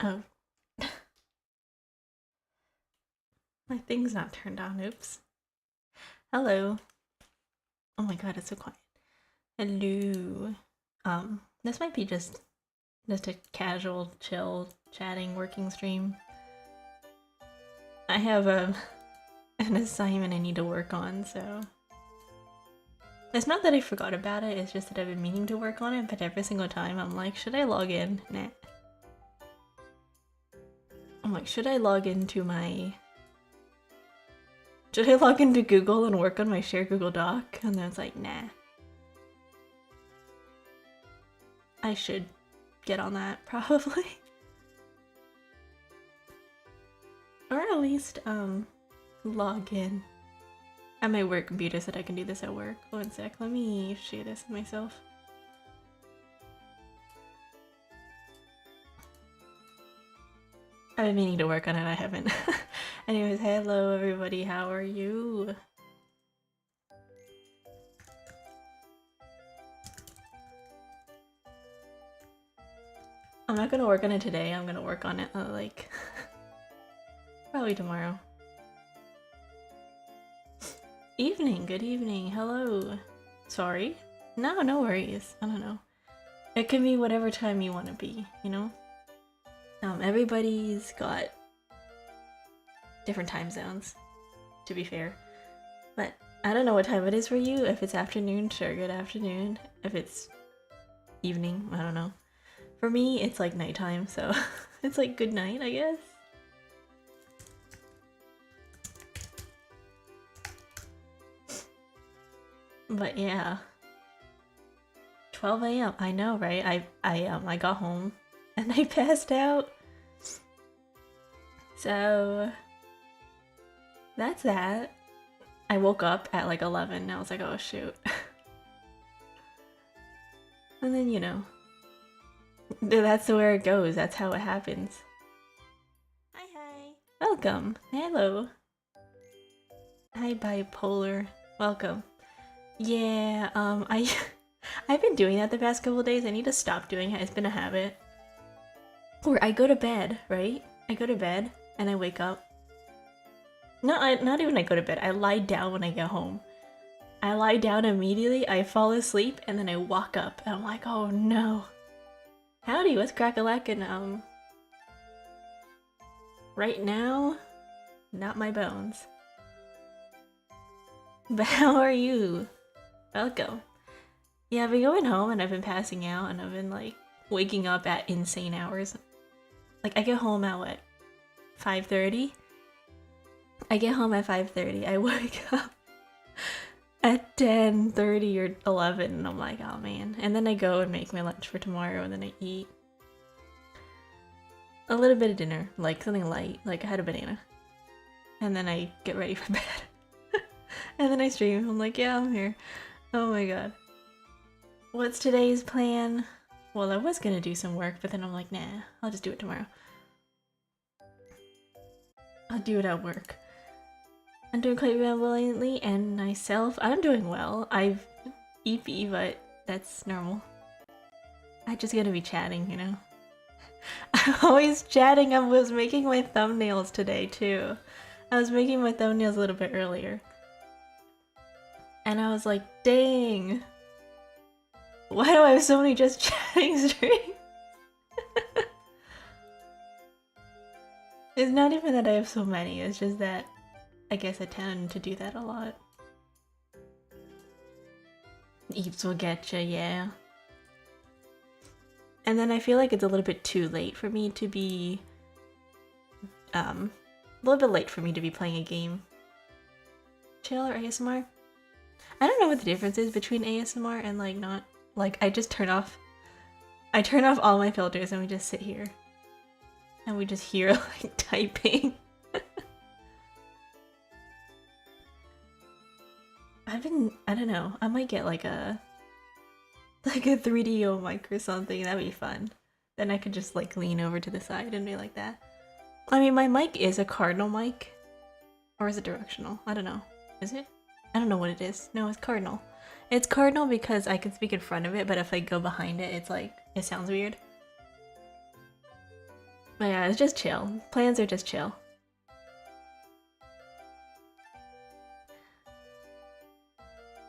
Oh. My thing's not turned on, oops. Hello. Oh my god, it's so quiet. Hello. This might be just a casual, chill, chatting, working stream. I have an assignment I need to work on, so... It's not that I forgot about it, it's just that I've been meaning to work on it, but every single time I'm like, should I log in? Nah. I'm like, should I log into my... Should I log into Google and work on my shared Google Doc? And then it's like, nah. I should get on that, probably. Or at least, log in at my work computer so that I can do this at work. One sec, let me share this with myself. I've been meaning to work on it, I haven't. Anyways, hello everybody, how are you? I'm not gonna work on it today, I'm gonna work on it, like, probably tomorrow. Evening, good evening, hello. Sorry? No, no worries, I don't know. It can be whatever time you want to be, you know? Everybody's got different time zones, to be fair. But I don't know what time it is for you. If it's afternoon, sure, good afternoon. If it's evening, I don't know. For me, it's like nighttime, so it's like good night, I guess. But yeah. 12 a.m. I know, right? I got home and I passed out. So that's that. I woke up at like 11 and I was like, oh shoot. And then, you know, that's where it goes. That's how it happens. Hi, hi. Welcome. Hello. Hi, bipolar. Welcome. Yeah, I've been doing that the past couple days. I need to stop doing it. It's been a habit. Or I go to bed, right? I go to bed and I wake up. No, not even I go to bed. I lie down when I get home. I lie down immediately, I fall asleep, and then I walk up. And I'm like, oh no. Howdy, what's crack-a-lackin'? Right now, not my bones. But how are you? Welcome. Yeah, I've been going home and I've been passing out and I've been like waking up at insane hours. Like I get home at what? 5:30? I get home at 5:30. I wake up at 10:30 or 11 and I'm like, oh man. And then I go and make my lunch for tomorrow and then I eat a little bit of dinner, like something light, like I had a banana. And then I get ready for bed. And then I stream. I'm like, yeah, I'm here. Oh my god. What's today's plan? Well, I was gonna do some work, but then I'm like, nah, I'll just do it tomorrow. I'll do it at work. I'm doing quite well lately, and myself, I'm doing well. I've eeped, but that's normal. I just gotta be chatting, you know? I'm always chatting. I was making my thumbnails today, too. I was making my thumbnails a little bit earlier. And I was like, dang. Why do I have so many just chatting streams? It's not even that I have so many, it's just that I guess I tend to do that a lot. Eeps will get ya, yeah. And then I feel like it's a little bit too late for me to be... a little bit late for me to be playing a game. Chill or ASMR? I don't know what the difference is between ASMR and like not. Like I just turn off all my filters and we just sit here. And we just hear like typing. I don't know, I might get like a 3DO mic or something, that'd be fun. Then I could just like lean over to the side and be like that. I mean, my mic is a cardinal mic. Or is it directional? I don't know. Is it? I don't know what it is. No, it's cardinal. It's cardinal because I can speak in front of it, but if I go behind it, it's like, it sounds weird. But yeah, it's just chill. Plans are just chill.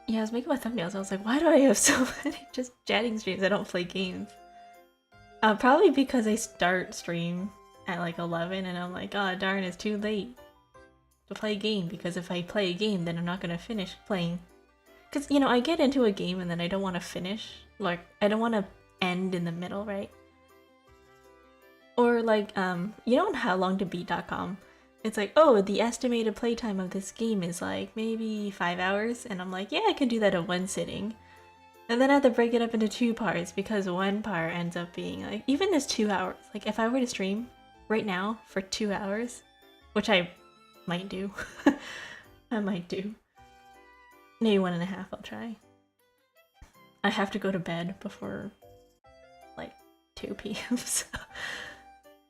Yeah, I was making my thumbnails. I was like, why do I have so many just chatting streams? I don't play games. Probably because I start stream at like 11 and I'm like, oh darn, it's too late to play a game, because if I play a game then I'm not gonna finish playing. Because, you know, I get into a game and then I don't want to finish. Like, I don't want to end in the middle, right? Or like, you know on howlongtobeat.com, it's like, oh, the estimated playtime of this game is like maybe 5 hours, and I'm like, yeah, I can do that in one sitting. And then I have to break it up into 2 parts because one part ends up being like, even this 2 hours, like if I were to stream right now for 2 hours, which I might do, I might do, maybe 1.5 I'll try. I have to go to bed before like 2 p.m. so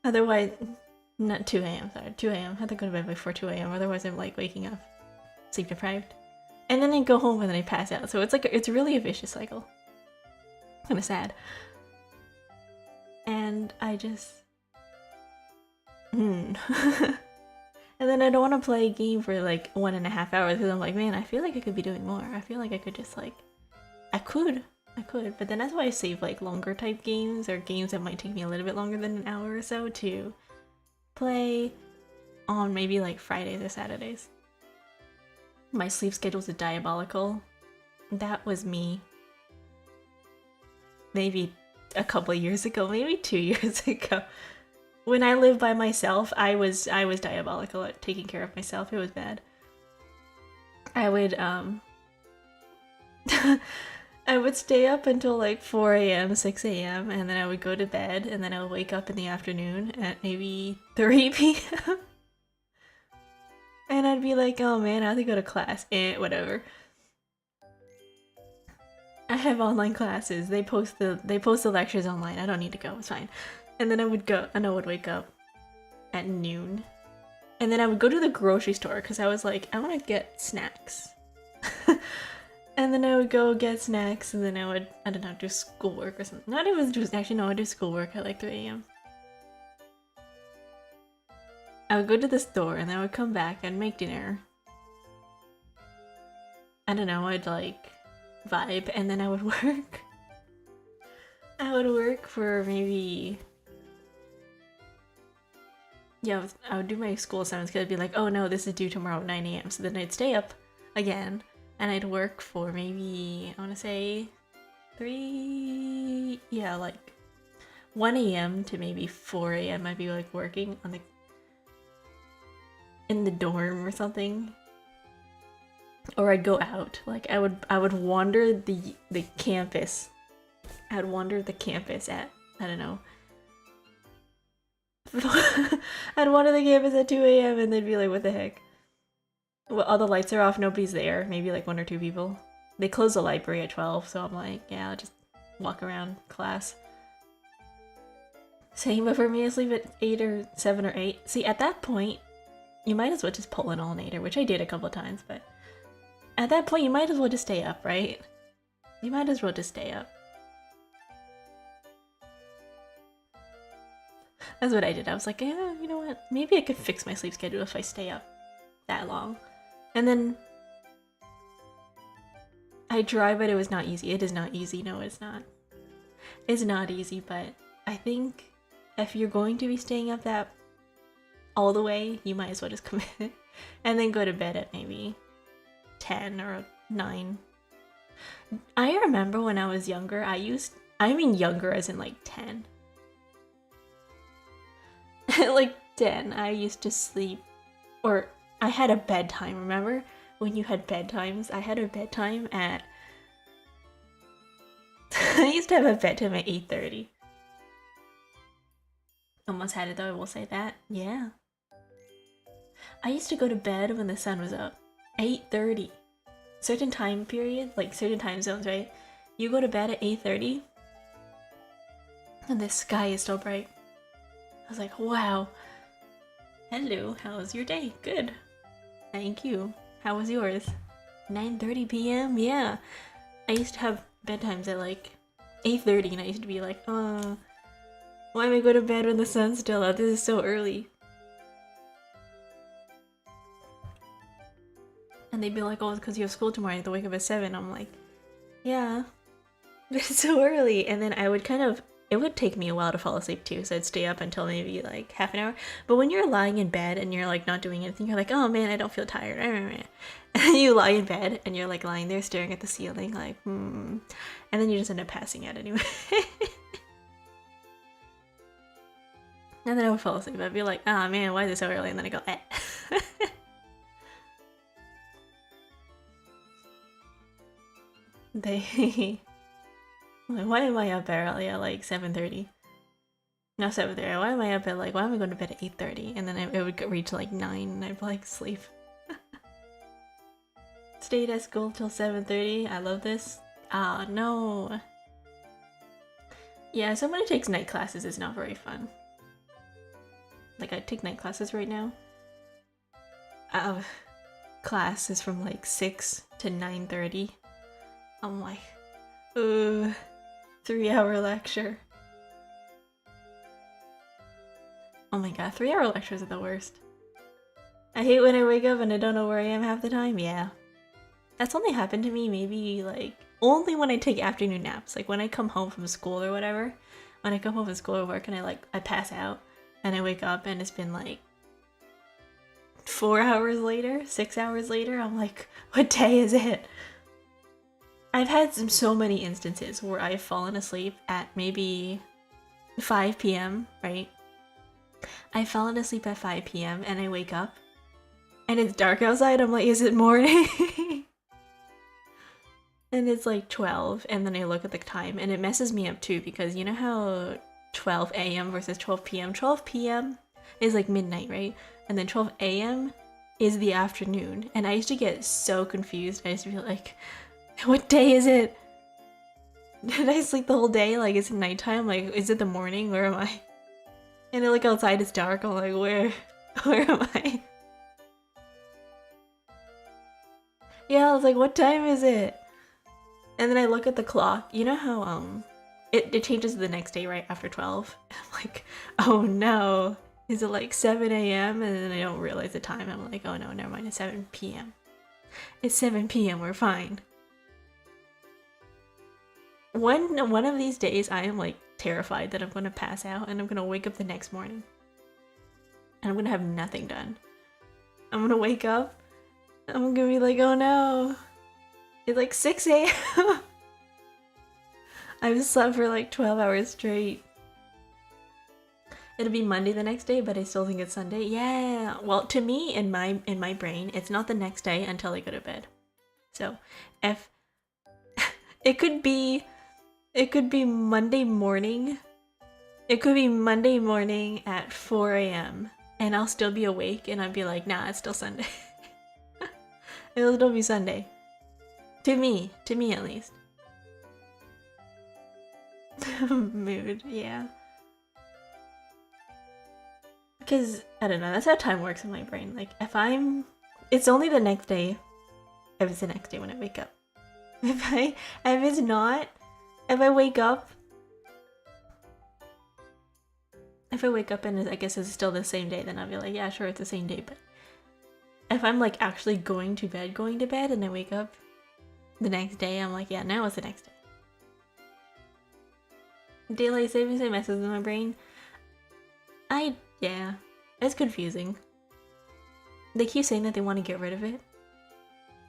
otherwise, not 2 a.m. sorry, 2 a.m. I have to go to bed before 2 a.m. otherwise I'm like waking up sleep deprived. And then I go home and then I pass out. So it's like, it's really a vicious cycle. Kind of sad. And I just... And then I don't want to play a game for like 1.5 hours because I'm like, man, I feel like I could be doing more. I feel like I could just like... I could. But then that's why I save like longer type games or games that might take me a little bit longer than an hour or so to play on maybe like Fridays or Saturdays. My sleep schedules are diabolical. That was me maybe a couple of years ago, maybe 2 years ago. When I lived by myself, I was diabolical at taking care of myself. It was bad. I would I would stay up until like 4 a.m., 6 a.m., and then I would go to bed, and then I would wake up in the afternoon at maybe 3 p.m. And I'd be like, oh man, I have to go to class. Whatever. I have online classes. They post the lectures online. I don't need to go. It's fine. And then I would go, and I would wake up at noon. And then I would go to the grocery store because I was like, I want to get snacks. And then I would go get snacks, and then I would, I don't know, do schoolwork or something. Not even do, actually no, I do schoolwork at like 3 a.m. I would go to the store and then I would come back and make dinner. I don't know, I'd like vibe and then I would work. I would work for maybe... Yeah, I would do my school assignments because I'd be like, oh no, this is due tomorrow at 9 a.m. So then I'd stay up again and I'd work for maybe, I want to say 3... Yeah, like 1 a.m. to maybe 4 a.m. I'd be like working on in the dorm or something, or I'd go out. Like I would wander the campus. I'd wander the campus at, I don't know. I'd wander the campus at 2 a.m. and they'd be like, what the heck? Well, all the lights are off, nobody's there. Maybe like 1 or 2 people. They close the library at 12, so I'm like, yeah, I'll just walk around class. Same, but for me, I sleep at 8 or 7 or 8. See, at that point, you might as well just pull an all-nighter, which I did a couple of times, but at that point you might as well just stay up, right? You might as well just stay up. That's what I did. I was like, yeah, you know what? Maybe I could fix my sleep schedule if I stay up that long. And then I tried, but it was not easy. It is not easy. No, it's not. It's not easy, but I think if you're going to be staying up that all the way, you might as well just commit and then go to bed at maybe 10 or 9. I remember when I was younger, I mean younger as in like 10. Like 10, I used to sleep, or I had a bedtime, remember? When you had bedtimes? I had a bedtime at... I used to have a bedtime at 8:30. Almost had it though, I will say that. Yeah. I used to go to bed when the sun was up. 8:30. Certain time period, like certain time zones, right? You go to bed at 8:30 and the sky is still bright. I was like, wow. Hello, how was your day? Good. Thank you. How was yours? 9:30 p.m.? Yeah. I used to have bedtimes at like 8:30 and I used to be like, Why am I going to bed when the sun's still out? This is so early. And they'd be like, oh, it's because you have school tomorrow, you have to wake up at 7. I'm like, yeah, but it's so early. And then I would it would take me a while to fall asleep too, so I'd stay up until maybe like half an hour. But when you're lying in bed and you're like not doing anything, you're like, oh man, I don't feel tired. And you lie in bed and you're like lying there staring at the ceiling like, And then you just end up passing out anyway. And then I would fall asleep. I'd be like, oh man, why is it so early? And then I go, eh. Why am I up early at like 7:30? No, 7:30. Why am I up at like, why am I going to bed at 8:30? And then it would reach like 9 and I'd be like, sleep. Stayed at school till 7:30. I love this. Ah, no. Yeah, someone who takes night classes is not very fun. Like, I take night classes right now. Class is from like 6 to 9:30. I'm like, ooh, 3-hour lecture. Oh my god, 3-hour lectures are the worst. I hate when I wake up and I don't know where I am half the time. Yeah. That's only happened to me maybe like only when I take afternoon naps. Like when I come home from school or whatever. When I come home from school or work and I pass out and I wake up and it's been like 4 hours later, 6 hours later, I'm like, what day is it? I've had so many instances where I've fallen asleep at maybe 5 p.m., right? I've fallen asleep at 5 p.m. and I wake up and it's dark outside. I'm like, is it morning? And it's like 12 and then I look at the time and it messes me up too because you know how 12 a.m. versus 12 p.m.? 12 p.m. is like midnight, right? And then 12 a.m. is the afternoon. And I used to get so confused. I used to be like, what day is it? Did I sleep the whole day? Like, is it nighttime? Like, is it the morning? Where am I? And I look outside, it's dark. I'm like, where am I? Yeah, I was like, what time is it? And then I look at the clock. You know how, it changes the next day, right? After 12. I'm like, oh no. Is it like 7 a.m.? And then I don't realize the time. I'm like, oh no, never mind. It's 7 p.m. It's 7 p.m. We're fine. One of these days, I am like terrified that I'm gonna pass out and I'm gonna wake up the next morning. And I'm gonna have nothing done. I'm gonna wake up. I'm gonna be like, oh no. It's like 6 a.m. I've slept for like 12 hours straight. It'll be Monday the next day, but I still think it's Sunday. Yeah. Well, to me, in my brain, it's not the next day until I go to bed. So, if it could be Monday morning. It could be Monday morning at 4 a.m. and I'll still be awake and I'd be like, nah, it's still Sunday. It'll still be Sunday. To me at least. Mood, yeah. Because, I don't know, that's how time works in my brain. Like, it's only the next day, if it's the next day when I wake up. If it's not, if I wake up and I guess it's still the same day, then I'll be like, yeah, sure, it's the same day. But if I'm like actually going to bed and I wake up the next day, I'm like, yeah, now it's the next day. Daylight savings time messes with my brain. Yeah, it's confusing. They keep saying that they want to get rid of it.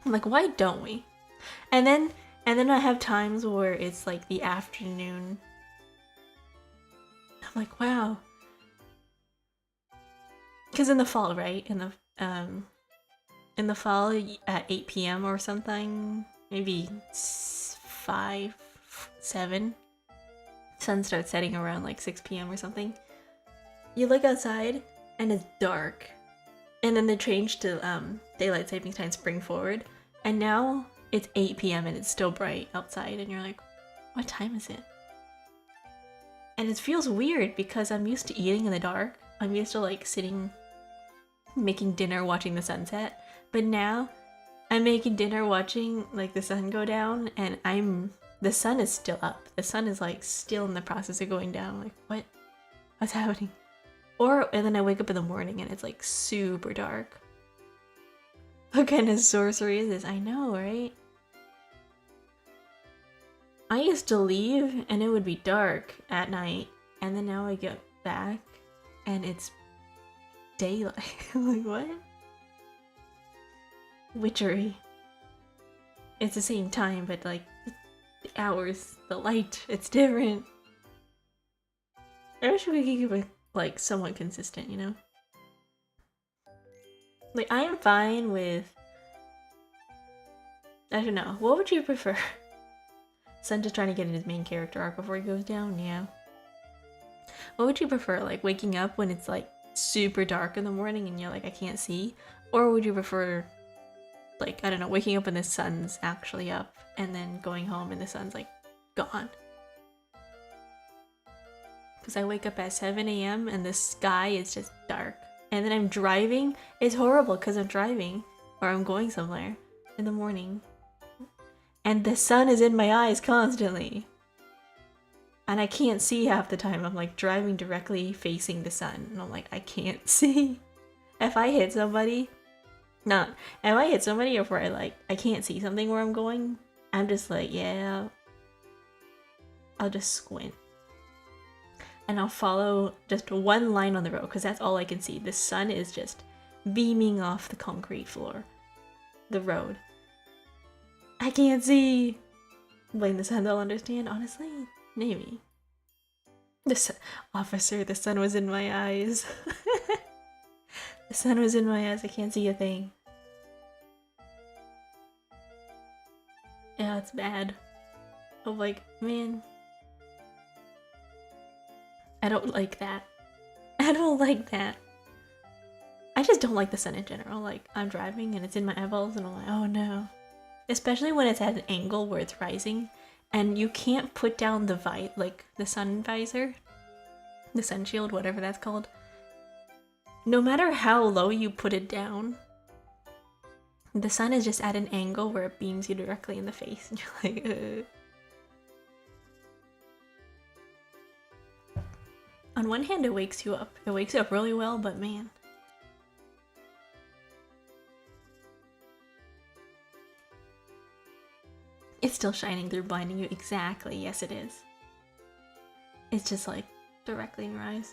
I'm like, why don't we? And then I have times where it's like the afternoon. I'm like, wow. Because in the fall, right? In the fall at 8 p.m. or something, maybe 5, 7, sun starts setting around like 6 p.m. or something. You look outside and it's dark. And then they change to daylight savings time spring forward. And now it's 8 p.m. and it's still bright outside and you're like, what time is it? And it feels weird because I'm used to eating in the dark. I'm used to like sitting, making dinner, watching the sunset. But now I'm making dinner, watching like the sun go down and the sun is still up. The sun is like still in the process of going down. Like, what? What's happening? And then I wake up in the morning and it's like super dark. What kind of sorcery is this? I know, right? I used to leave and it would be dark at night, and then now I get back and it's daylight. Like, what? Witchery. It's the same time, but like the hours, the light, it's different. I wish we could keep it like somewhat consistent, you know? Like, I am fine with, I don't know, what would you prefer? Sun just trying to get in his main character arc before he goes down, yeah. What would you prefer, like waking up when it's like super dark in the morning and you're like, I can't see? Or would you prefer, like, I don't know, waking up when the sun's actually up and then going home and the sun's like gone? Because I wake up at 7 a.m. and the sky is just dark. And then I'm driving. It's horrible because I'm driving or I'm going somewhere in the morning. And the sun is in my eyes constantly. And I can't see half the time. I'm like driving directly facing the sun. And I'm like, I can't see. If I hit somebody, if I hit somebody or where I can't see something where I'm going, I'm just like, yeah, I'll just squint. And I'll follow just one line on the road because that's all I can see. The sun is just beaming off the concrete floor. The road. I can't see. Blame the sun, they'll understand. Honestly, maybe. Officer, the sun was in my eyes. The sun was in my eyes. I can't see a thing. Yeah, it's bad. I'm like, man. I don't like that. I don't like that. I just don't like the sun in general. Like, I'm driving and it's in my eyeballs and I'm like, oh no. Especially when it's at an angle where it's rising and you can't put down the sun visor, the sun shield, whatever that's called. No matter how low you put it down, the sun is just at an angle where it beams you directly in the face and you're like, ugh. On one hand, it wakes you up. It wakes you up really well, but man. It's still shining through, blinding you. Exactly. Yes, it is. It's just like directly in your eyes.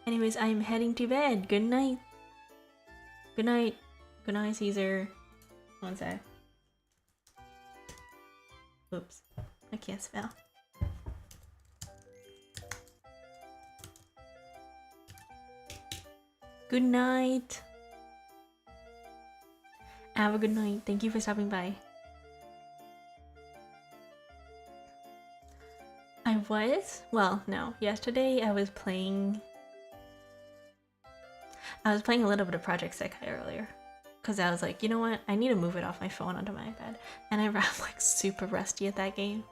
Anyways, I am heading to bed. Good night. Good night. Good night, Caesar. One sec. Oops. I can't spell. Good night. Have a good night. Thank you for stopping by. Yesterday I was playing a little bit of Project Sekai earlier. Because I was like, you know what? I need to move it off my phone onto my iPad. And I'm like super rusty at that game.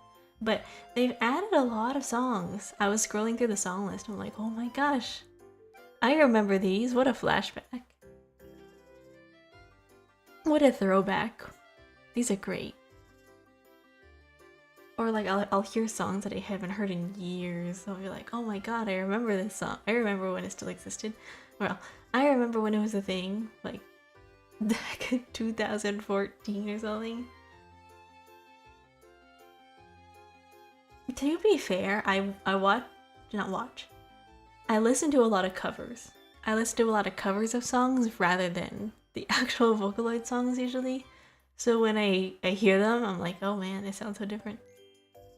But they've added a lot of songs. I was scrolling through the song list and I'm like, oh my gosh. I remember these. What a flashback. What a throwback. These are great. Or like I'll hear songs that I haven't heard in years. I'll be like, oh my god, I remember this song. I remember when it still existed. Well, I remember when it was a thing, like back in 2014 or something. To be fair, I listen to a lot of covers. I listen to a lot of covers of songs rather than the actual Vocaloid songs usually. So when I hear them, I'm like, oh man, they sound so different.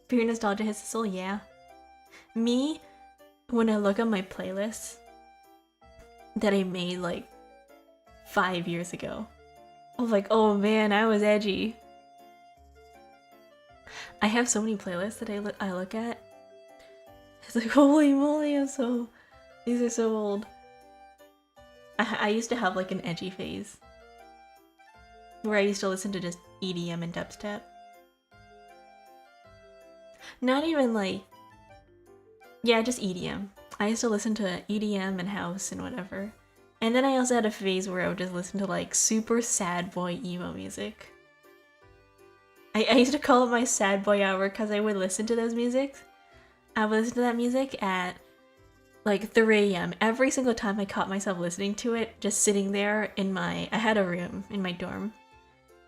Pure nostalgia hits the soul, yeah. Me, when I look at my playlists that I made like 5 years ago, I'm like, oh man, I was edgy. I have so many playlists that I look at. It's like, holy moly, these are so old. I used to have like an edgy phase where I used to listen to just EDM and dubstep. Not even like, yeah, just EDM. I used to listen to EDM and house and whatever. And then I also had a phase where I would just listen to like super sad boy emo music. I used to call it my sad boy hour because I would listen to those musics. I would listen to that music at like 3 a.m. Every single time I caught myself listening to it, just sitting there in my, I had a room in my dorm.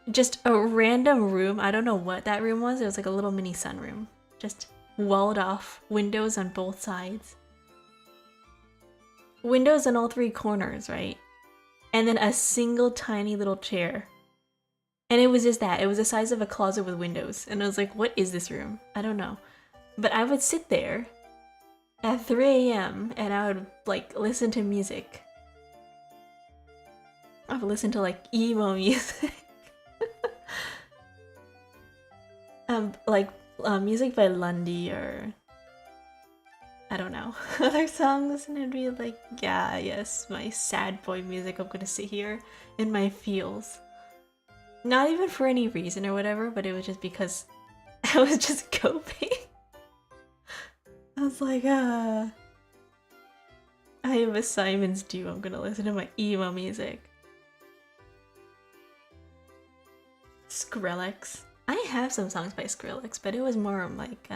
Just a random room. I don't know what that room was. It was like a little mini sunroom. Just walled off, windows on both sides. Windows in all 3 corners, right? And then a single tiny little chair. And it was just that. It was the size of a closet with windows. And I was like, what is this room? I don't know. But I would sit there at 3 a.m. and I would like listen to music. I would listen to like emo music. Music by Lundy or I don't know, other songs, and it'd be like, yeah, yes, my sad boy music. I'm gonna sit here in my feels. Not even for any reason or whatever, but it was just because I was just coping. I was like, I have assignments due. I'm gonna listen to my emo music. Skrillex. I have some songs by Skrillex, but it was more like,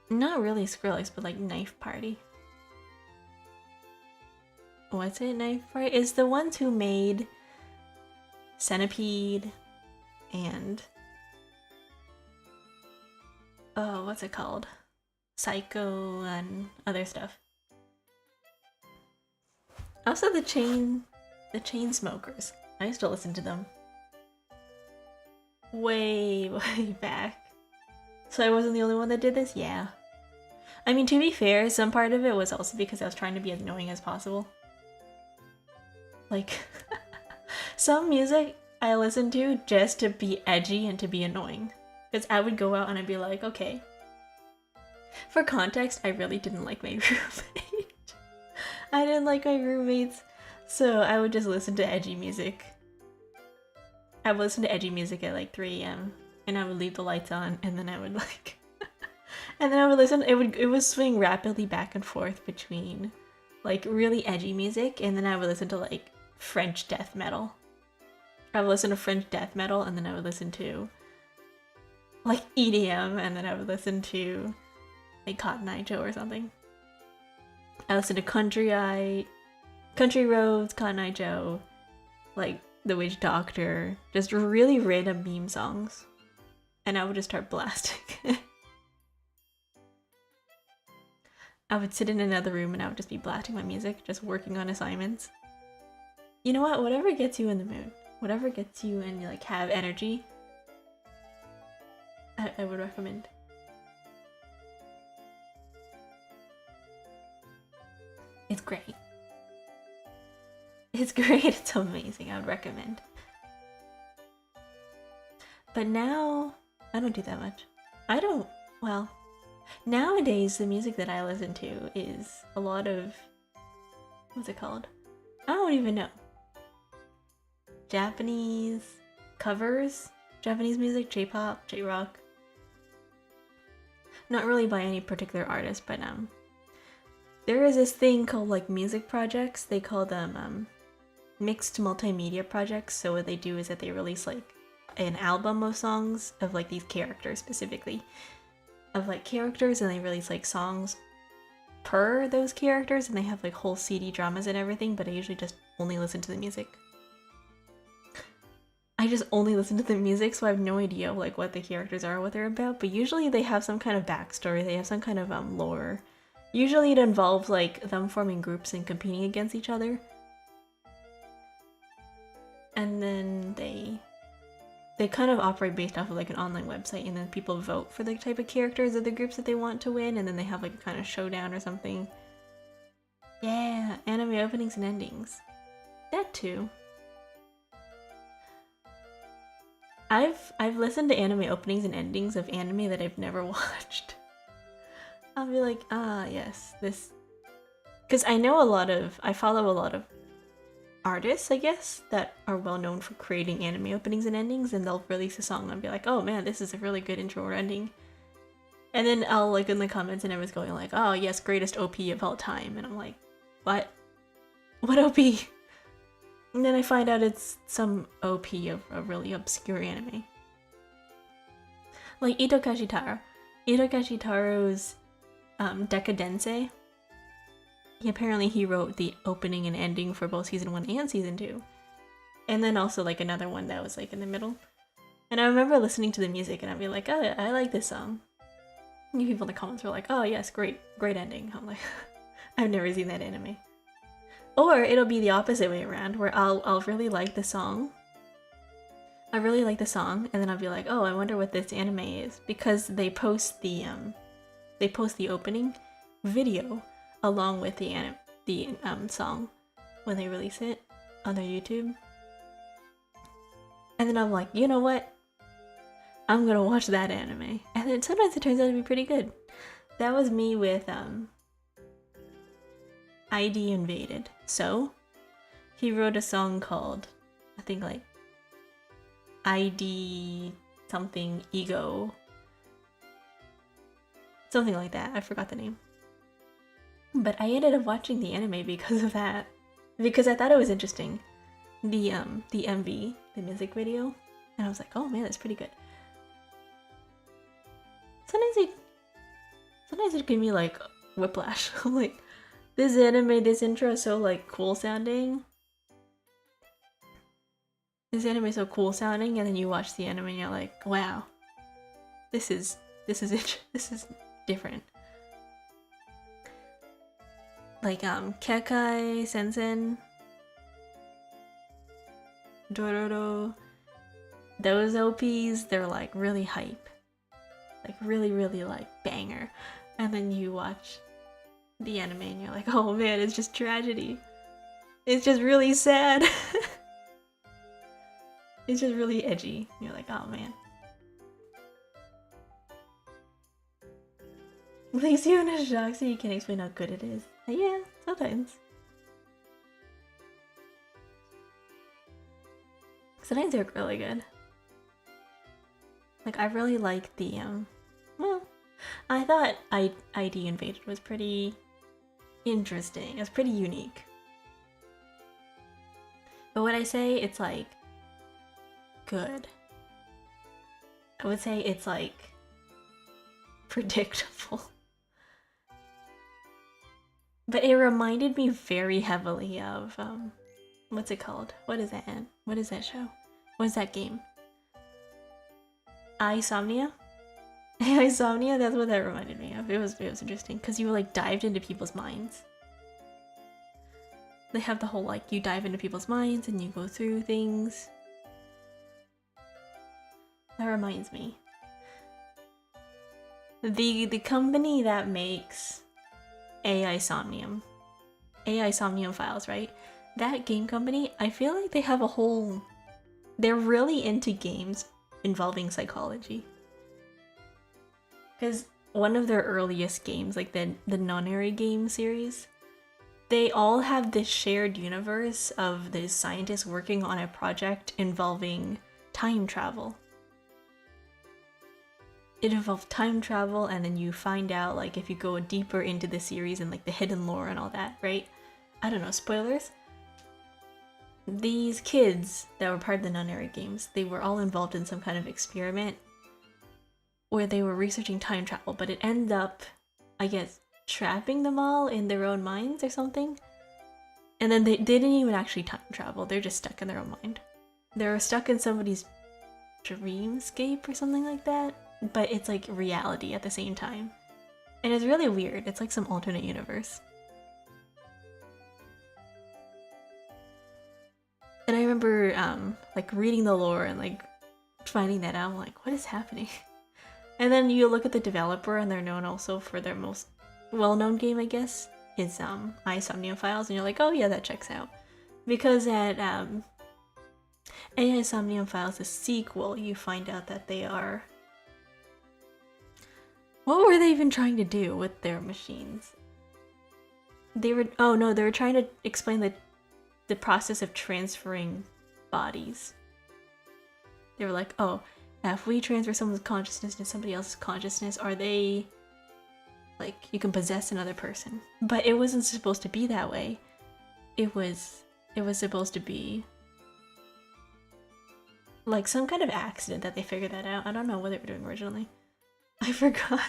not really Skrillex, but like Knife Party. What's it, Knife Party? It's the ones who made Centipede and oh, what's it called? Psycho and other stuff. Also the Chainsmokers. I used to listen to them. Way back. So I wasn't the only one that did this? Yeah. I mean, to be fair, some part of it was also because I was trying to be as annoying as possible. Like, some music I listened to just to be edgy and to be annoying. Because I would go out and I'd be like, okay. For context, I really didn't like my roommate. I didn't like my roommates, so I would just listen to edgy music. I would listen to edgy music at like 3 a.m. and I would leave the lights on, and then I would like and then I would listen. It would swing rapidly back and forth between like really edgy music, and then I would listen to like French death metal. I would listen to French death metal, and then I would listen to like EDM, and then I would listen to like Cotton Eye Joe or something. I listened to Country Roads, Cotton Eye Joe, like The Witch Doctor, just really random meme songs. And I would just start blasting. I would sit in another room and I would just be blasting my music, just working on assignments. You know what? Whatever gets you in the mood, whatever gets you and you like have energy, I would recommend. It's great. It's great. It's amazing. I would recommend. But now, I don't do that much. Well, nowadays the music that I listen to is a lot of, what's it called? I don't even know. Japanese covers, Japanese music, J-pop, J-rock. Not really by any particular artist, but there is this thing called like music projects. They call them mixed multimedia projects. So what they do is that they release like an album of songs of like these characters specifically, of like characters, and they release like songs per those characters, and they have like whole CD dramas and everything, but I usually just only listen to the music. I just only listen to the music, so I have no idea like what the characters are, what they're about, but usually they have some kind of backstory, they have some kind of lore. Usually it involves like them forming groups and competing against each other. And then they kind of operate based off of like an online website, and then people vote for the type of characters of the groups that they want to win, and then they have like a kind of showdown or something. Yeah, anime openings and endings. That too. I've listened to anime openings and endings of anime that I've never watched. I'll be like, ah, yes, this, because I follow a lot of artists, I guess, that are well known for creating anime openings and endings, and they'll release a song and I'll be like, oh man, this is a really good intro or ending. And then I'll like in the comments and everyone's going like, oh yes, greatest OP of all time, and I'm like, what? What OP? And then I find out it's some OP of a really obscure anime. Like Ito Kashitaro. Ito Kashitaro's Decadense. Apparently he wrote the opening and ending for both season 1 and season 2. And then also like another one that was like in the middle. And I remember listening to the music and I'd be like, oh, I like this song. And people in the comments were like, oh yes, great ending. I'm like, I've never seen that anime. Or it'll be the opposite way around, where I'll really like the song. I really like the song, and then I'll be like, oh, I wonder what this anime is, because they post the opening video along with the song when they release it on their YouTube. And then I'm like, you know what? I'm gonna watch that anime. And then sometimes it turns out to be pretty good. That was me with ID Invaded. So he wrote a song called, I think like ID something ego, something like that. I forgot the name. But I ended up watching the anime because of that, because I thought it was interesting. The MV, the music video, and I was like, oh man, that's pretty good. Sometimes it give me like whiplash. I'm like, this anime, this intro is so like cool sounding. This anime is so cool sounding, and then you watch the anime and you're like, wow, this is different. Like Kekai Sensen, Dororo, those OPs, they're like really hype, like really like banger, and then you watch the anime and you're like, oh man, it's just tragedy. It's just really sad. It's just really edgy. You're like, oh man. Leaves you in a shock so you can't explain how good it is. Yeah, sometimes. Sometimes they're really good. Like, I really like the, well, I thought ID Invaded was pretty interesting. It was pretty unique. But when I say it's like good, I would say it's like predictable. But it reminded me very heavily of what's it called? What is that? What is that show? What is that game? Insomnia? Insomnia, that's what that reminded me of. It was interesting because you like dived into people's minds. They have the whole like you dive into people's minds and you go through things. That reminds me. The company that makes AI Somnium Files, right? That game company, I feel like they have a whole... They're really into games involving psychology. Because one of their earliest games, like the Nonary game series, they all have this shared universe of these scientists working on a project involving time travel. It involves time travel, and then you find out, like, if you go deeper into the series and, like, the hidden lore and all that, right? I don't know, spoilers? These kids that were part of the Nonary games, they were all involved in some kind of experiment where they were researching time travel, but it ended up, I guess, trapping them all in their own minds or something. And then they didn't even actually time travel, they're just stuck in their own mind. They were stuck in somebody's dreamscape or something like that. But it's like reality at the same time. And it's really weird. It's like some alternate universe. And I remember like reading the lore and like finding that out. I'm like, what is happening? And then you look at the developer, and they're known also for their most well-known game, I guess, is Insomnia Files, and you're like, oh yeah, that checks out. Because at Insomnia Files, the sequel, you find out that they are... What were they even trying to do with their machines? They were... Oh no, they were trying to explain the process of transferring bodies. They were like, oh, if we transfer someone's consciousness to somebody else's consciousness, are they... like, you can possess another person. But it wasn't supposed to be that way. It was supposed to be... like some kind of accident that they figured that out. I don't know what they were doing originally. I forgot.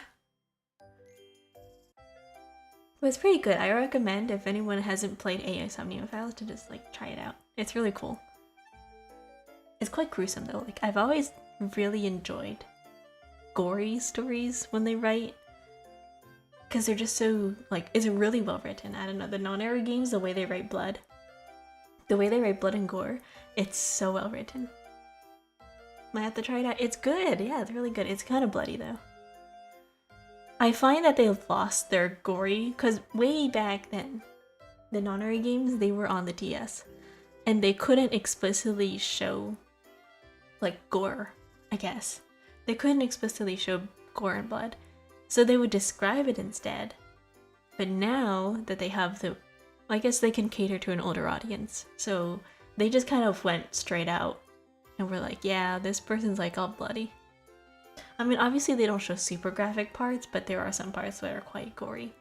But it's pretty good. I recommend if anyone hasn't played AI Somnium Files to just like try it out. It's really cool. It's quite gruesome though. Like I've always really enjoyed gory stories when they write, because they're just so like, it's really well written. I don't know, the non-era games, the way they write blood and gore, it's so well written. Might have to try it out. It's good. Yeah, it's really good. It's kind of bloody though. I find that they've lost their gory, because way back then, the non-era games, they were on the DS, and they couldn't explicitly show like gore, I guess. They couldn't explicitly show gore and blood, so they would describe it instead. But now that they have the, I guess they can cater to an older audience, so they just kind of went straight out and were like, yeah, this person's like all bloody. I mean, obviously they don't show super graphic parts, but there are some parts that are quite gory.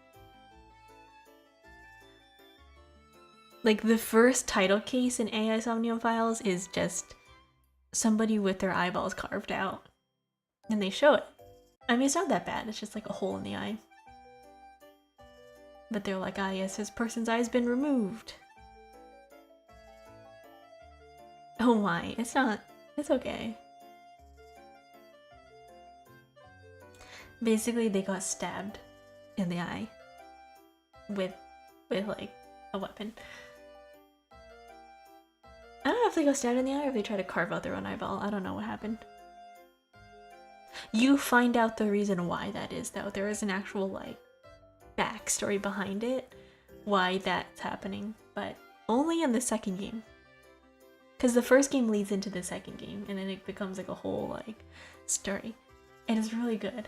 Like the first title case in AI Somnium Files is just somebody with their eyeballs carved out, and they show it. I mean, it's not that bad, it's just like a hole in the eye. But they're like, ah yes, this person's eye's been removed. Oh my, it's not, it's okay. Basically, they got stabbed in the eye with like a weapon. I don't know if they got stabbed in the eye or if they tried to carve out their own eyeball. I don't know what happened. You find out the reason why that is though. There is an actual like backstory behind it, why that's happening, but only in the second game. Because the first game leads into the second game and then it becomes like a whole like story. And it's really good.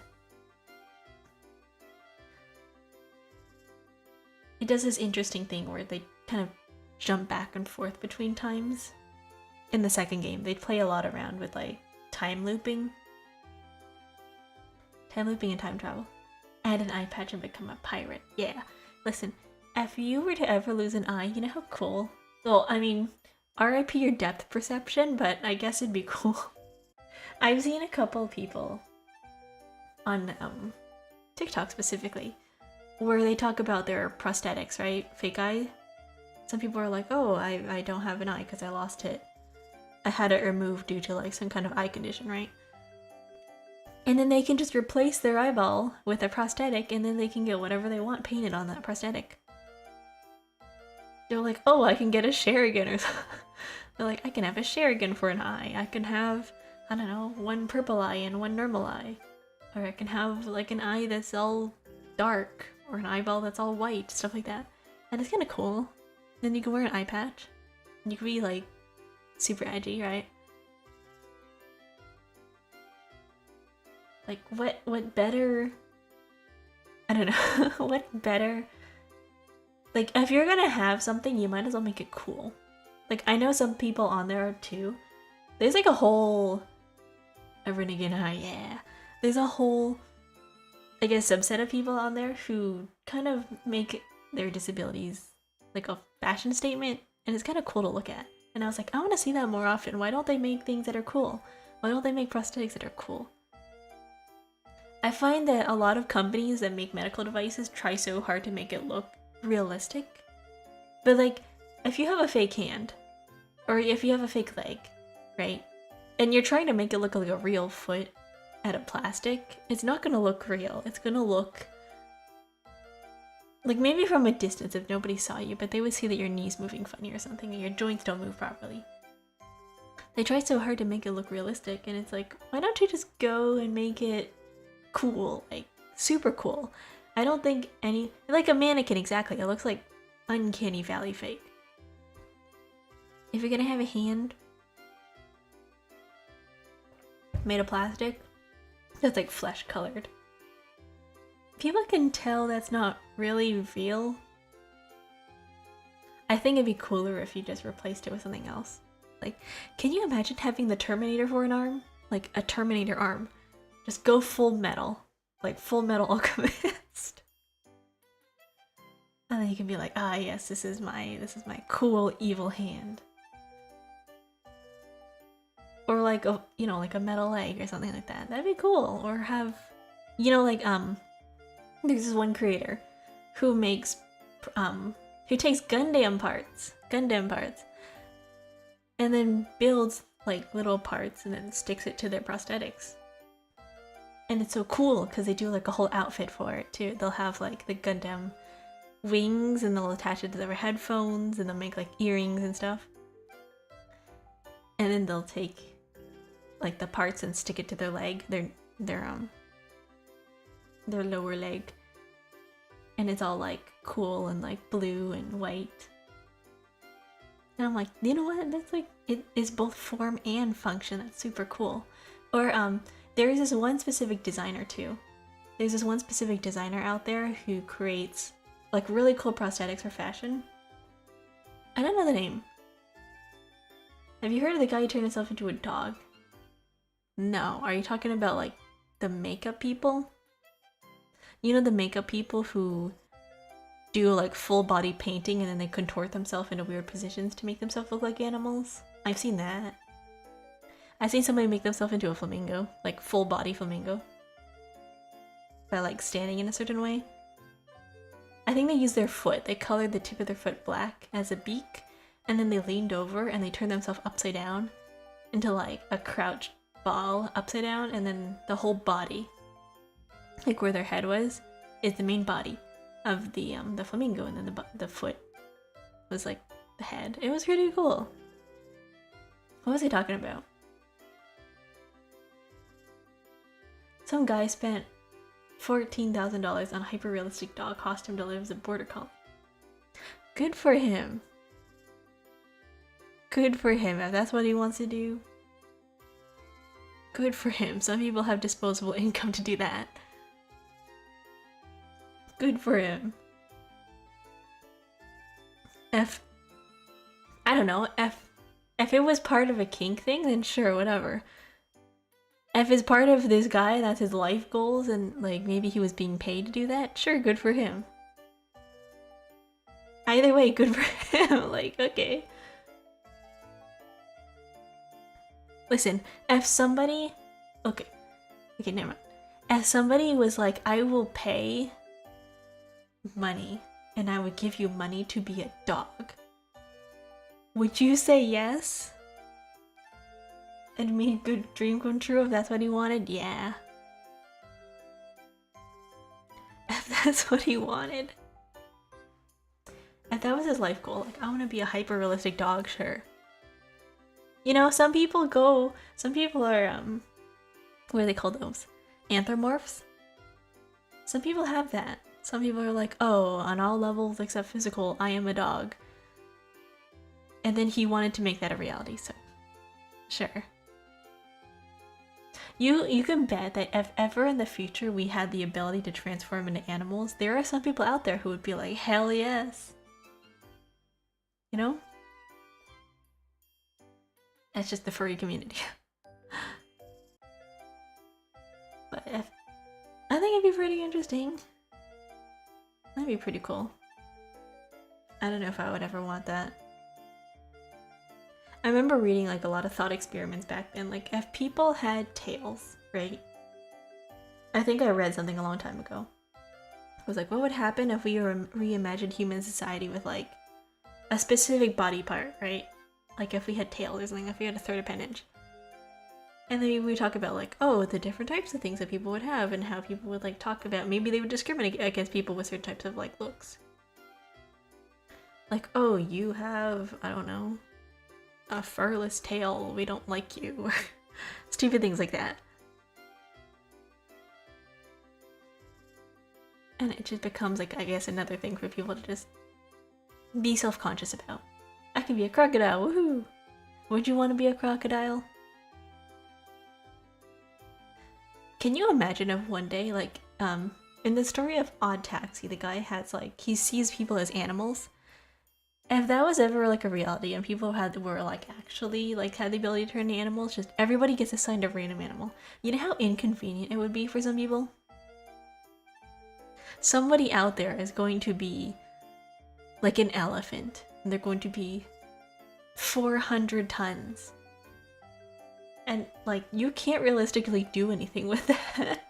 It does this interesting thing where they kind of jump back and forth between times. In the second game, they play a lot around with like time looping and time travel. Add an eye patch and become a pirate. Yeah. Listen, if you were to ever lose an eye, you know how cool? Well, I mean, RIP your depth perception, but I guess it'd be cool. I've seen a couple people on TikTok specifically where they talk about their prosthetics, right? Fake eye. Some people are like, oh, I don't have an eye because I lost it. I had it removed due to like some kind of eye condition, right? And then they can just replace their eyeball with a prosthetic and then they can get whatever they want painted on that prosthetic. They're like, oh, I can get a Shuriken or something. They're like, I can have a Shuriken for an eye. I can have, I don't know, one purple eye and one normal eye. Or I can have like an eye that's all dark or an eyeball that's all white, stuff like that. And it's kind of cool. Then you can wear an eye patch. You can be like super edgy, right? Like what better, I don't know, what better, like if you're gonna have something, you might as well make it cool. Like I know some people on there too, there's like a whole, a renegade eye, yeah. There's a whole, I guess, subset of people on there who kind of make their disabilities like a fashion statement, and it's kind of cool to look at. And I was like, I want to see that more often. Why don't they make things that are cool? Why don't they make prosthetics that are cool? I find that a lot of companies that make medical devices try so hard to make it look realistic. But like, if you have a fake hand, or if you have a fake leg, right? And you're trying to make it look like a real foot out of plastic, it's not gonna look real. It's gonna look like maybe from a distance if nobody saw you, but they would see that your knee's moving funny or something and your joints don't move properly. They try so hard to make it look realistic, and it's like, why don't you just go and make it cool, like super cool? I don't think any, like a mannequin, exactly. It looks like uncanny valley fake. If you're gonna have a hand made of plastic that's like flesh colored, people can tell that's not really real. I think it'd be cooler if you just replaced it with something else. Like, can you imagine having the Terminator for an arm? Like a Terminator arm. Just go full metal. Like Full Metal Alchemist. And then you can be like, ah yes, this is my cool evil hand. Or like a, you know, like a metal leg or something like that. That'd be cool. Or have, you know, like there's this one creator who makes who takes Gundam parts, and then builds like little parts and then sticks it to their prosthetics. And it's so cool because they do like a whole outfit for it too. They'll have like the Gundam wings and they'll attach it to their headphones and they'll make like earrings and stuff. And then they'll take like the parts and stick it to their leg, their lower leg. And it's all like cool and like blue and white. And I'm like, you know what? That's like, it is both form and function. That's super cool. Or there is this one specific designer too. There's this one specific designer out there who creates like really cool prosthetics for fashion. I don't know the name. Have you heard of the guy who turned himself into a dog? No. Are you talking about like the makeup people? You know the makeup people who do like full body painting and then they contort themselves into weird positions to make themselves look like animals? I've seen that. I've seen somebody make themselves into a flamingo, like full body flamingo, by like standing in a certain way. I think they used their foot. They colored the tip of their foot black as a beak, and then they leaned over and they turned themselves upside down into like a crouched ball upside down, and then the whole body, like where their head was, is the main body of the flamingo, and then the foot was like the head. It was pretty cool. What was I talking about? Some guy spent $14,000 on a hyper-realistic dog costume to live as a border collie. Good for him. Good for him if that's what he wants to do. Good for him. Some people have disposable income to do that. Good for him. I don't know, if it was part of a kink thing, then sure, whatever. If it's part of this guy, that's his life goals, and like maybe he was being paid to do that, sure, good for him. Either way, good for him. Like, okay. Listen, if somebody... Okay, never mind. If somebody was like, I will pay money, and I would give you money to be a dog, would you say yes? And make a good dream come true if that's what he wanted? Yeah. If that's what he wanted. If that was his life goal, like, I want to be a hyper-realistic dog, sure. You know, some people are, what do they call those? Anthropomorphs? Some people have that. Some people are like, oh, on all levels except physical, I am a dog. And then he wanted to make that a reality, so sure. You can bet that if ever in the future we had the ability to transform into animals, there are some people out there who would be like, hell yes. You know? That's just the furry community. But I think it'd be pretty interesting. That'd be pretty cool. I don't know if I would ever want that. I remember reading like a lot of thought experiments back then, like if people had tails, right? I think I read something a long time ago. It was like, what would happen if we reimagined human society with like a specific body part, right? Like if we had tails or something, if we had a third appendage. And then we talk about like, oh, the different types of things that people would have and how people would like talk about, maybe they would discriminate against people with certain types of like looks. Like, oh, you have, I don't know, a furless tail, we don't like you, or stupid things like that. And it just becomes like, I guess, another thing for people to just be self-conscious about. I can be a crocodile, woohoo! Would you want to be a crocodile? Can you imagine if one day, like, in the story of Odd Taxi, the guy has like, he sees people as animals. If that was ever like a reality and people were like actually like had the ability to turn into animals, just everybody gets assigned a random animal. You know how inconvenient it would be for some people? Somebody out there is going to be like an elephant and they're going to be 400 tons. And like you can't realistically do anything with that.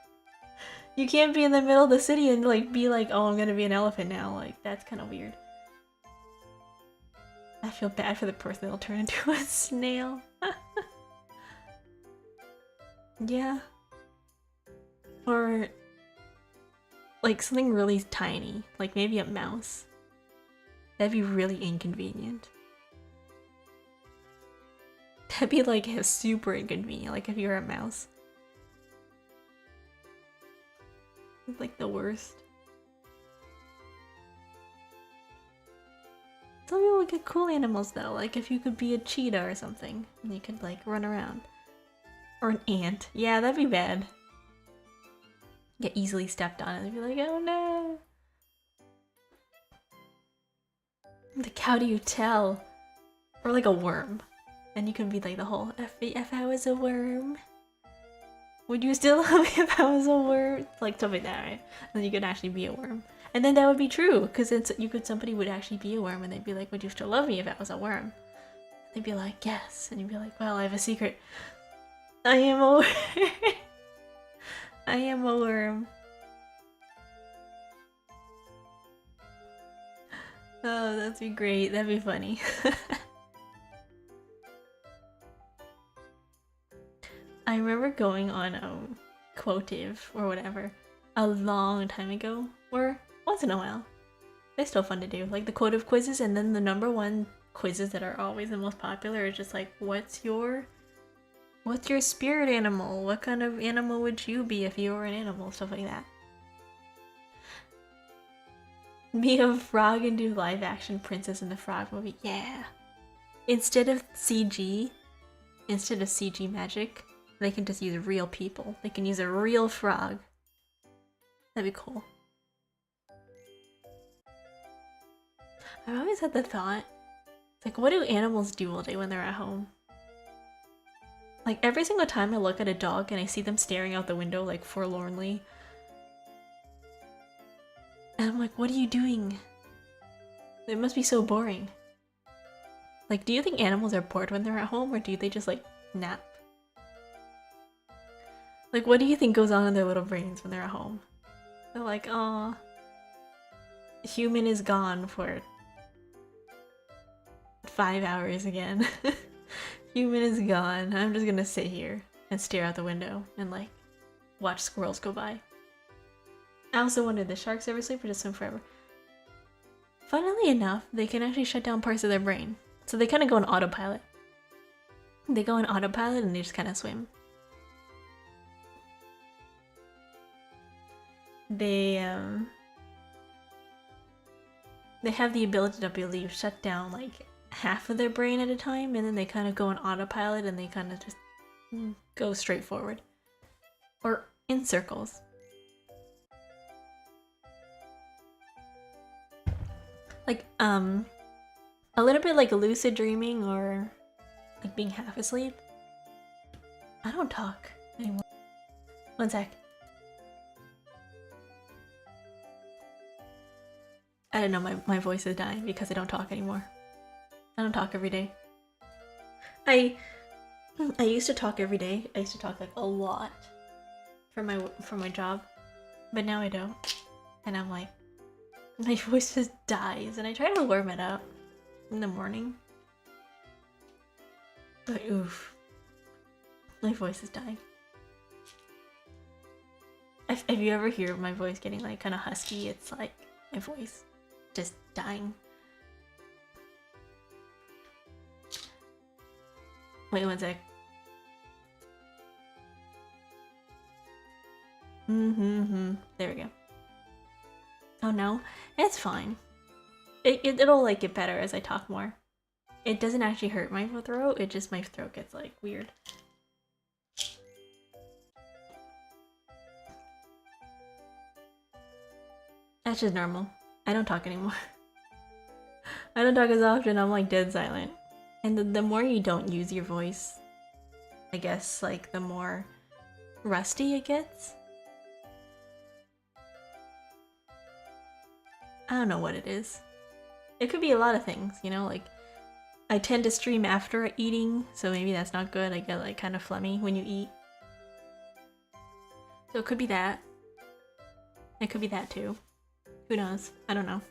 You can't be in the middle of the city and like be like, oh, I'm gonna be an elephant now. Like, that's kind of weird. I feel bad for the person that'll turn into a snail. Yeah. Or like something really tiny, like maybe a mouse. That'd be really inconvenient. That'd be like super inconvenient, like if you were a mouse. It's like the worst. Some people would get cool animals though, like if you could be a cheetah or something, and you could like run around. Or an ant. Yeah, that'd be bad. Get easily stepped on and they'd be like, oh no! Like, how do you tell? Or like a worm. And you can be like the whole, if I was a worm, would you still love me if I was a worm? Like something like that, right? And then you could actually be a worm. And then that would be true, because somebody would actually be a worm and they'd be like, would you still love me if I was a worm? They'd be like, yes. And you'd be like, well, I have a secret. I am a worm. I am a worm. Oh, that'd be great. That'd be funny. I remember going on Quotive or whatever a long time ago, or once in a while. They're still fun to do, like the Quotive quizzes, and then the #1 quizzes that are always the most popular is just like, what's your spirit animal? What kind of animal would you be if you were an animal? Stuff like that. Be a frog and do live action Princess and the Frog movie. Yeah. Instead of CG magic, they can just use real people. They can use a real frog. That'd be cool. I've always had the thought, like, what do animals do all day when they're at home? Like, every single time I look at a dog and I see them staring out the window, like, forlornly. And I'm like, what are you doing? It must be so boring. Like, do you think animals are bored when they're at home, or do they just, like, nap? Like, what do you think goes on in their little brains when they're at home? They're like, aw, human is gone for 5 hours again. Human is gone. I'm just gonna sit here and stare out the window and, like, watch squirrels go by. I also wonder, the sharks ever sleep or just swim forever? Funnily enough, they can actually shut down parts of their brain. So they kind of go on autopilot. They go on autopilot and they just kind of swim. They have the ability to, I believe, shut down like half of their brain at a time, and then they kind of go on autopilot and they kind of just go straight forward. Or in circles. Like, a little bit like lucid dreaming or like being half asleep. I don't talk anymore. One sec. I don't know, my voice is dying because I don't talk anymore. I don't talk every day. I used to talk every day. I used to talk like a lot for my job, but now I don't. And I'm like, my voice just dies, and I try to warm it up in the morning. But oof, my voice is dying. If you ever hear my voice getting like kind of husky, it's like my voice just dying. Wait one sec. There we go. Oh no, it's fine. It'll like get better as I talk more. It doesn't actually hurt my throat, it just my throat gets like weird. That's just normal. I don't talk anymore. I don't talk as often, I'm like dead silent. And the more you don't use your voice, I guess, like the more rusty it gets. I don't know what it is. It could be a lot of things, you know, like I tend to stream after eating, so maybe that's not good. I get like kind of phlegmy when you eat. So it could be that. It could be that too. Who knows? I don't know.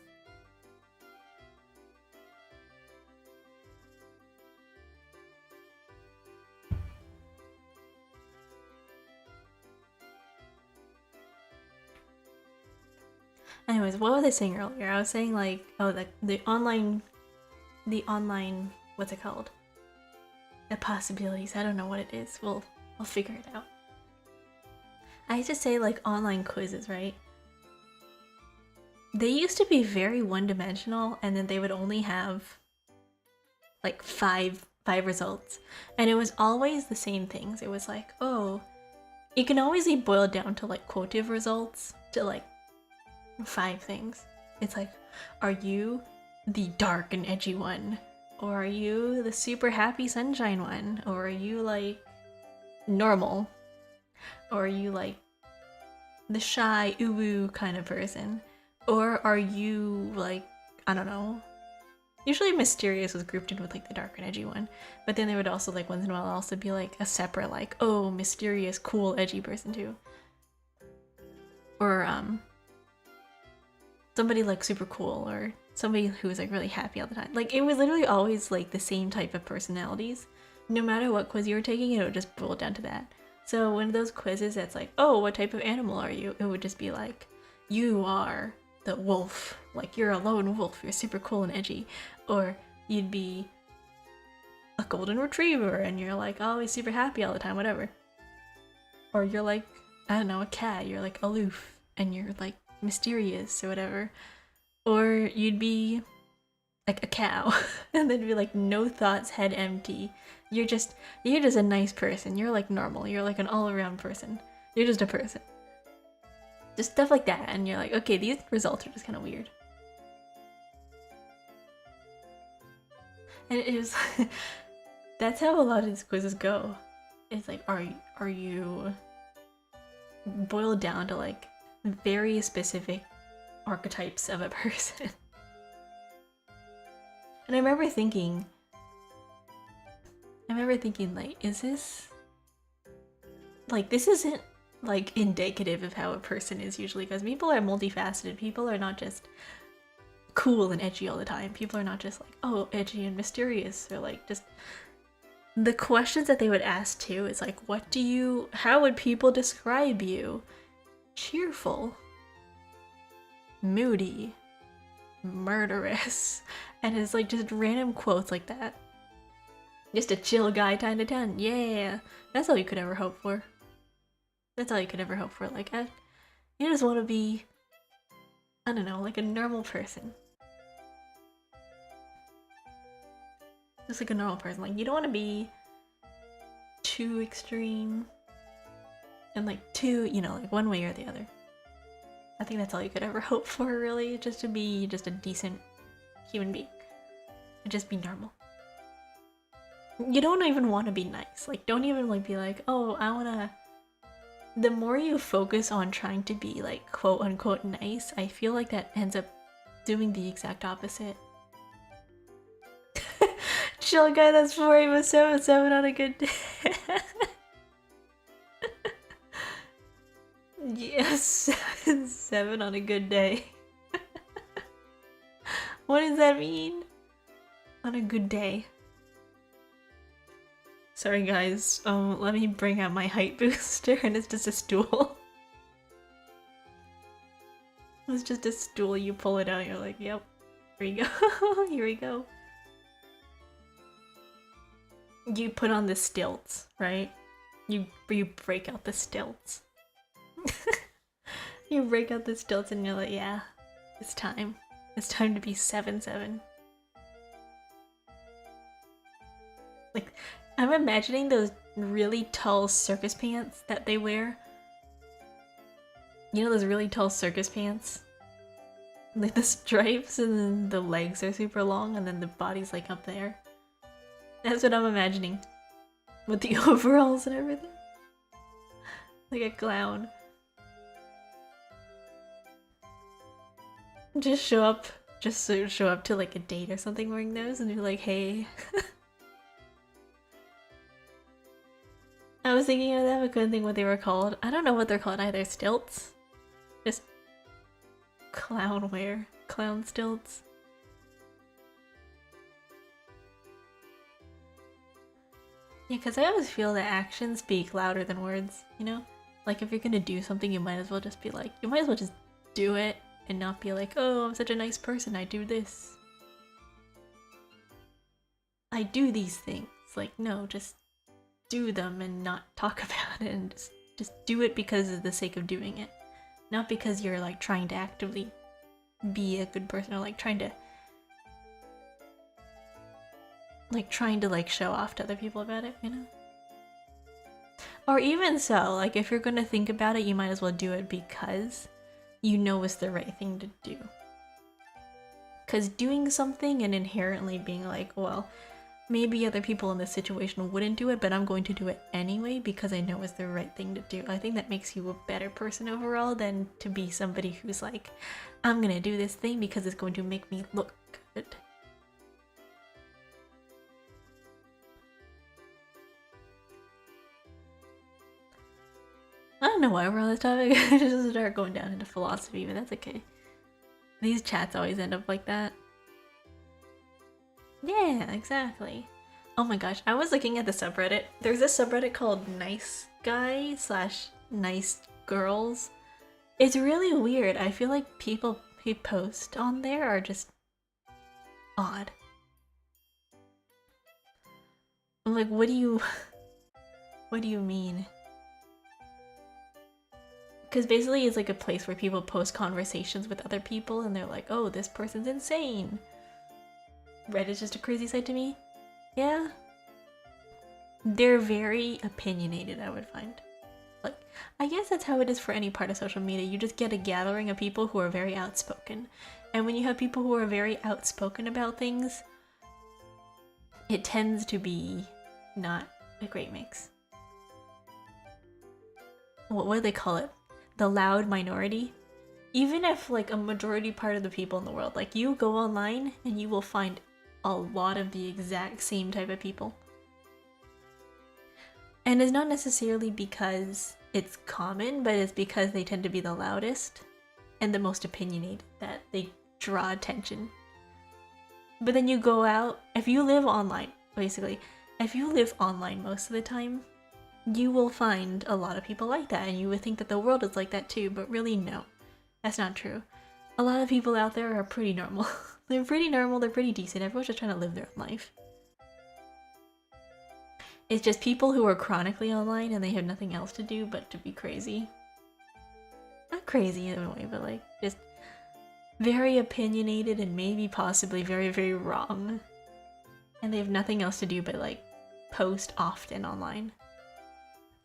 Anyways, what was I saying earlier? I was saying like, oh, the online, what's it called? The possibilities. I don't know what it is. We'll figure it out. I used to say like online quizzes, right? They used to be very one-dimensional, and then they would only have like five results, and it was always the same things. It was like, oh, it can always be boiled down to like quotive results, to like 5 things. It's like, are you the dark and edgy one? Or are you the super happy sunshine one? Or are you like normal? Or are you like the shy uwu kind of person? Or are you like, I don't know. Usually mysterious was grouped in with like the dark and edgy one. But then they would also like once in a while also be like a separate like, oh, mysterious, cool, edgy person too. Or somebody like super cool, or somebody who was like really happy all the time. Like it was literally always like the same type of personalities. No matter what quiz you were taking, it would just boil down to that. So one of those quizzes that's like, oh, what type of animal are you? It would just be like, you are the wolf. Like you're a lone wolf, you're super cool and edgy. Or you'd be a golden retriever and you're like always super happy all the time, whatever. Or you're like, I don't know, a cat, you're like aloof and you're like mysterious or whatever. Or you'd be like a cow and then be like no thoughts, head empty. You're just a nice person. You're like normal. You're like an all-around person. You're just a person. Just stuff like that, and you're like, okay, these results are just kind of weird. And it was that's how a lot of these quizzes go. It's like, are you boiled down to like very specific archetypes of a person. And I remember thinking like, is this like, this isn't like indicative of how a person is usually, because people are multifaceted. People are not just cool and edgy all the time. People are not just like, oh, edgy and mysterious, or like just the questions that they would ask too is like, how would people describe you? Cheerful, moody, murderous, and it's like just random quotes like that. Just a chill guy 10 to 10. Yeah, that's all you could ever hope for. That's all you could ever hope for. Like, you just want to be, I don't know, like a normal person. Just like a normal person. Like, you don't want to be too extreme and like too, you know, like one way or the other. I think that's all you could ever hope for, really, just to be just a decent human being. Just be normal. You don't even want to be nice. Like, don't even like be like, oh, I want to. The more you focus on trying to be like quote unquote nice, I feel like that ends up doing the exact opposite. Chill guy, that's 4 on a good day. Yes, 7 on a good day. What does that mean? On a good day. Sorry guys, let me bring out my height booster, and it's just a stool. It's just a stool, you pull it out, you're like, yep, here you go, here we go. You put on the stilts, right? You break out the stilts. You break out the stilts and you're like, yeah, it's time. It's time to be 7'7". Like, I'm imagining those really tall circus pants that they wear. You know those really tall circus pants? Like the stripes and then the legs are super long and then the body's like up there. That's what I'm imagining. With the overalls and everything. Like a clown. Just show up to like a date or something wearing those and be like, hey. I was thinking of them, I couldn't think what they were called. I don't know what they're called either. Stilts? Just Clownware. Clown stilts. Yeah, because I always feel that actions speak louder than words, you know? Like, if you're gonna do something, you might as well just be like, you might as well just do it and not be like, oh, I'm such a nice person, I do this. I do these things. Like, no, just do them and not talk about it, and just do it because of the sake of doing it. Not because you're like trying to actively be a good person or like trying to show off to other people about it, you know? Or even so, like if you're gonna think about it, you might as well do it because you know it's the right thing to do. Because doing something and inherently being like, well, maybe other people in this situation wouldn't do it, but I'm going to do it anyway because I know it's the right thing to do. I think that makes you a better person overall than to be somebody who's like, I'm gonna do this thing because it's going to make me look good. I don't know why we're on this topic. I just start going down into philosophy, but that's okay. These chats always end up like that. Yeah, exactly. Oh my gosh, I was looking at the subreddit. There's this subreddit called Nice Guy / Nice Girls. It's really weird. I feel like people who post on there are just odd. I'm like, what do you mean? Because basically it's like a place where people post conversations with other people and they're like, oh, this person's insane. Reddit's just a crazy site to me. Yeah. They're very opinionated, I would find. Like, I guess that's how it is for any part of social media. You just get a gathering of people who are very outspoken. And when you have people who are very outspoken about things, it tends to be not a great mix. What do they call it? The loud minority? Even if like a majority part of the people in the world, like you go online and you will find a lot of the exact same type of people. And it's not necessarily because it's common, but it's because they tend to be the loudest and the most opinionated, that they draw attention. But then you go out, if you live online, basically, if you live online most of the time, you will find a lot of people like that, and you would think that the world is like that too, but really no, that's not true. A lot of people out there are pretty normal. They're pretty normal, they're pretty decent, everyone's just trying to live their own life. It's just people who are chronically online and they have nothing else to do but to be crazy. Not crazy in a way, but like, just very opinionated and maybe possibly very, very wrong. And they have nothing else to do but like post often online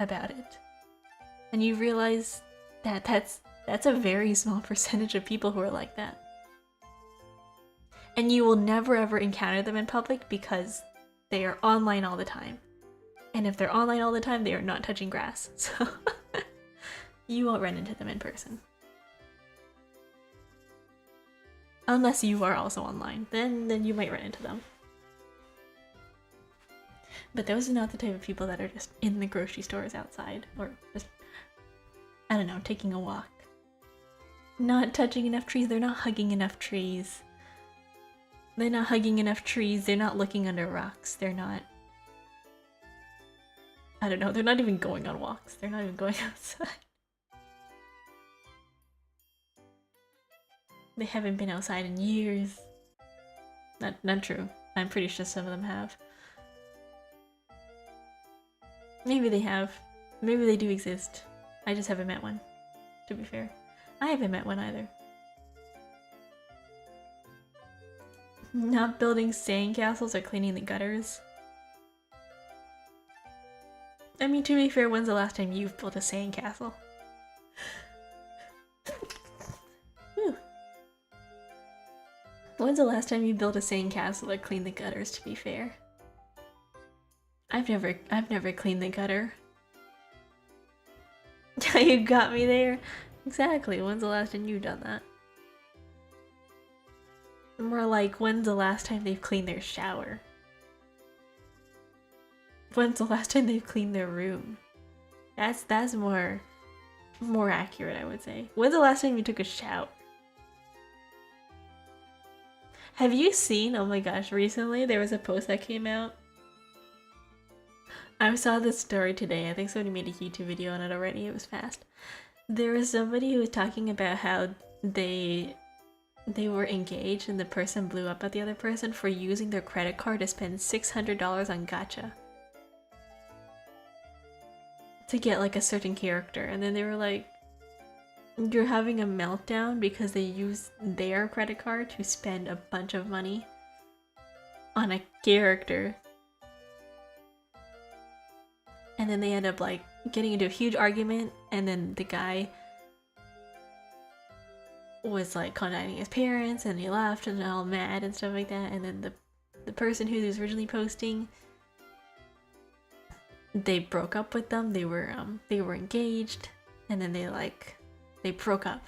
about it. And you realize that that's a very small percentage of people who are like that. And you will never ever encounter them in public because they are online all the time. And if they're online all the time, they are not touching grass. So you won't run into them in person. Unless you are also online, then you might run into them. But those are not the type of people that are just in the grocery stores outside, or just, I don't know, taking a walk. Not touching enough trees, they're not hugging enough trees. They're not hugging enough trees, they're not looking under rocks, they're not... I don't know, they're not even going on walks, they're not even going outside. They haven't been outside in years. Not true. I'm pretty sure some of them have. Maybe they have. Maybe they do exist. I just haven't met one, to be fair. I haven't met one either. Not building sandcastles or cleaning the gutters. I mean, to be fair, when's the last time you've built a sandcastle? When's the last time you built a sandcastle or cleaned the gutters, to be fair? I've never cleaned the gutter. You got me there. Exactly, when's the last time you've done that? More like, when's the last time they've cleaned their shower? When's the last time they've cleaned their room? That's more accurate, I would say. When's the last time you took a shower? Have you seen, oh my gosh, recently there was a post that came out. I saw this story today. I think somebody made a YouTube video on it already. It was fast. There was somebody who was talking about how they were engaged and the person blew up at the other person for using their credit card to spend $600 on gacha. To get like a certain character, and then they were like, you're having a meltdown because they used their credit card to spend a bunch of money on a character. And then they end up like getting into a huge argument, and then the guy was like contacting his parents and he left and all mad and stuff like that. And then the person who was originally posting, they broke up with them. They were engaged, and then they broke up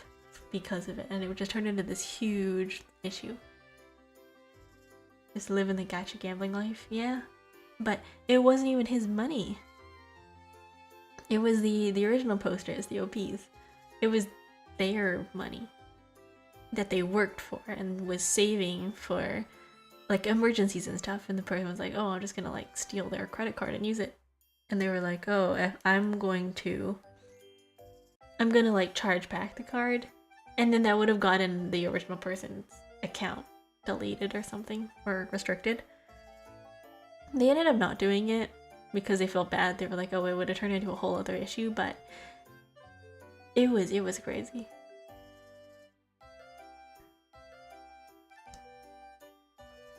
because of it, and it just turned into this huge issue. Just living the gacha gambling life, yeah. But it wasn't even his money. It was the original posters, the OPs. It was their money that they worked for and was saving for like emergencies and stuff. And the person was like, oh, I'm just gonna like steal their credit card and use it. And they were like, oh, if I'm gonna like charge back the card, and then that would have gotten the original person's account deleted or something, or restricted. They ended up not doing it because they felt bad. They were like, oh, it would have turned into a whole other issue, but it was crazy.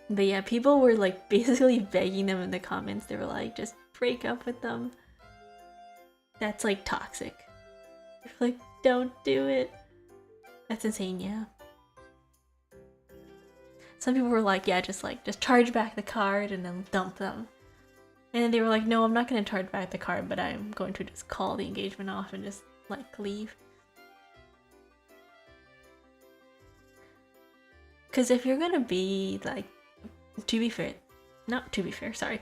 But yeah, people were like basically begging them in the comments. They were like, just break up with them. That's like toxic. Like, don't do it. That's insane, yeah. Some people were like, yeah, just charge back the card and then dump them. And then they were like, no, I'm not going to charge back the card, but I'm going to just call the engagement off and just like leave. Because if you're going to be like, sorry.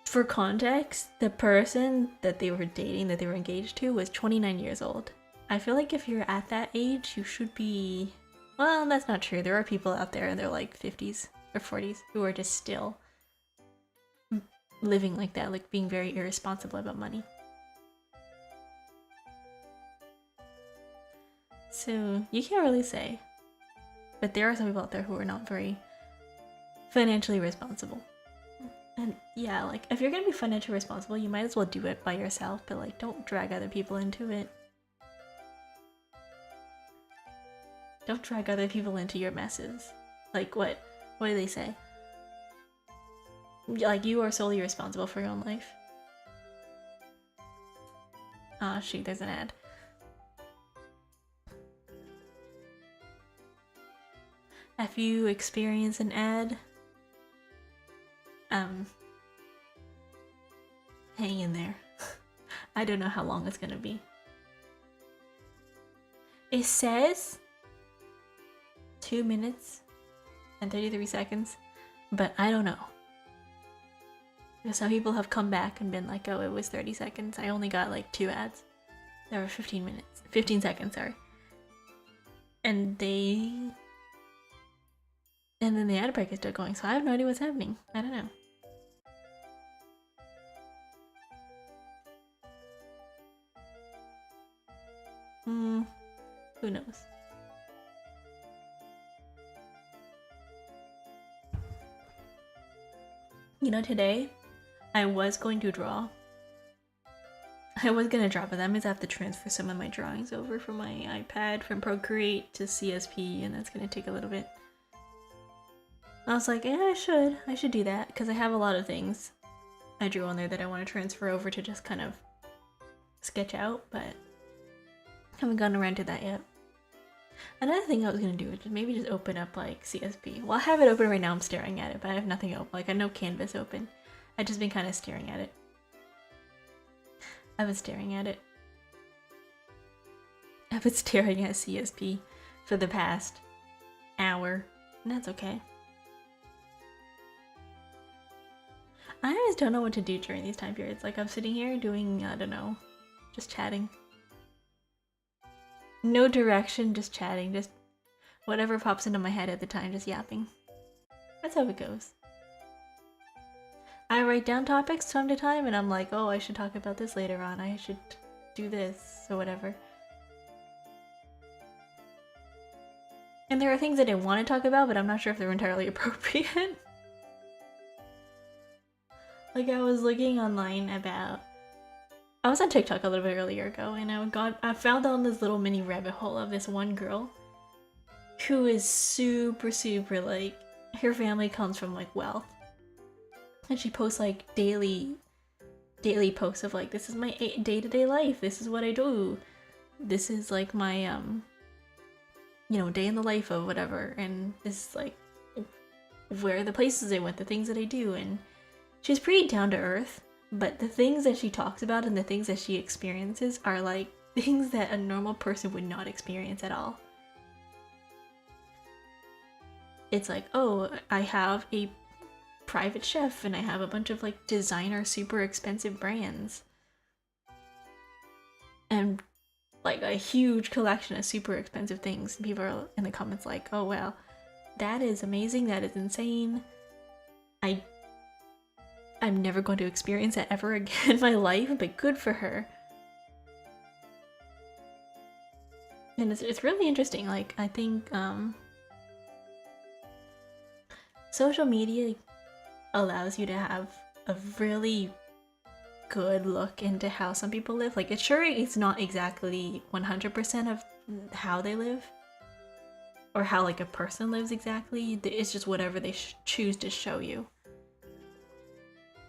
For context, the person that they were dating, that they were engaged to, was 29 years old. I feel like if you're at that age, you should be... Well, that's not true. There are people out there in their like 50s or 40s who are just still living like that, like being very irresponsible about money. So you can't really say. But there are some people out there who are not very financially responsible. And yeah, like if you're gonna be financially responsible, you might as well do it by yourself, but like don't drag other people into it. Don't drag other people into your messes. Like what do they say? Like you are solely responsible for your own life. Ah, shoot, there's an ad. If you experience an ad, hang in there. I don't know how long it's gonna be. It says 2 minutes and 33 seconds, but I don't know. Some people have come back and been like, oh, it was 30 seconds. I only got like 2 ads. There were 15 seconds, sorry. And then the ad break is still going, so I have no idea what's happening. I don't know. Who knows? You know, today I was going to draw. I was gonna draw, but that means I have to transfer some of my drawings over from my iPad from Procreate to CSP, and that's gonna take a little bit. I was like, yeah, I should do that, because I have a lot of things I drew on there that I want to transfer over to just kind of sketch out, but haven't gotten around to that yet. Another thing I was going to do is maybe just open up like CSP. Well, I have it open right now, I'm staring at it, but I have nothing open, like I have no canvas open. I've just been kind of staring at it. I've been staring at it. I've been staring at CSP for the past hour, and that's okay. I always don't know what to do during these time periods. Like I'm sitting here doing, I don't know, just chatting. No direction, just chatting, just whatever pops into my head at the time, just yapping. That's how it goes. I write down topics time to time and I'm like, oh, I should talk about this later on. I should do this or whatever. And there are things that I want to talk about, but I'm not sure if they're entirely appropriate. Like I was looking online about... I was on TikTok a little bit earlier ago and I found down this little mini rabbit hole of this one girl who is super like, her family comes from like wealth. And she posts like daily posts of like, this is my day-to-day life, this is what I do, this is like my you know, day in the life of whatever, and this is like where the places I went, the things that I do. And she's pretty down to earth, but the things that she talks about and the things that she experiences are like things that a normal person would not experience at all. It's like, oh, I have a private chef and I have a bunch of like designer super expensive brands and like a huge collection of super expensive things. People are in the comments like, oh wow, that is amazing, that is insane, I'm never going to experience that ever again in my life, but good for her. And it's really interesting. Like, I think social media allows you to have a really good look into how some people live. Like, it's not exactly 100% of how they live or how like a person lives exactly. It's just whatever they choose to show you.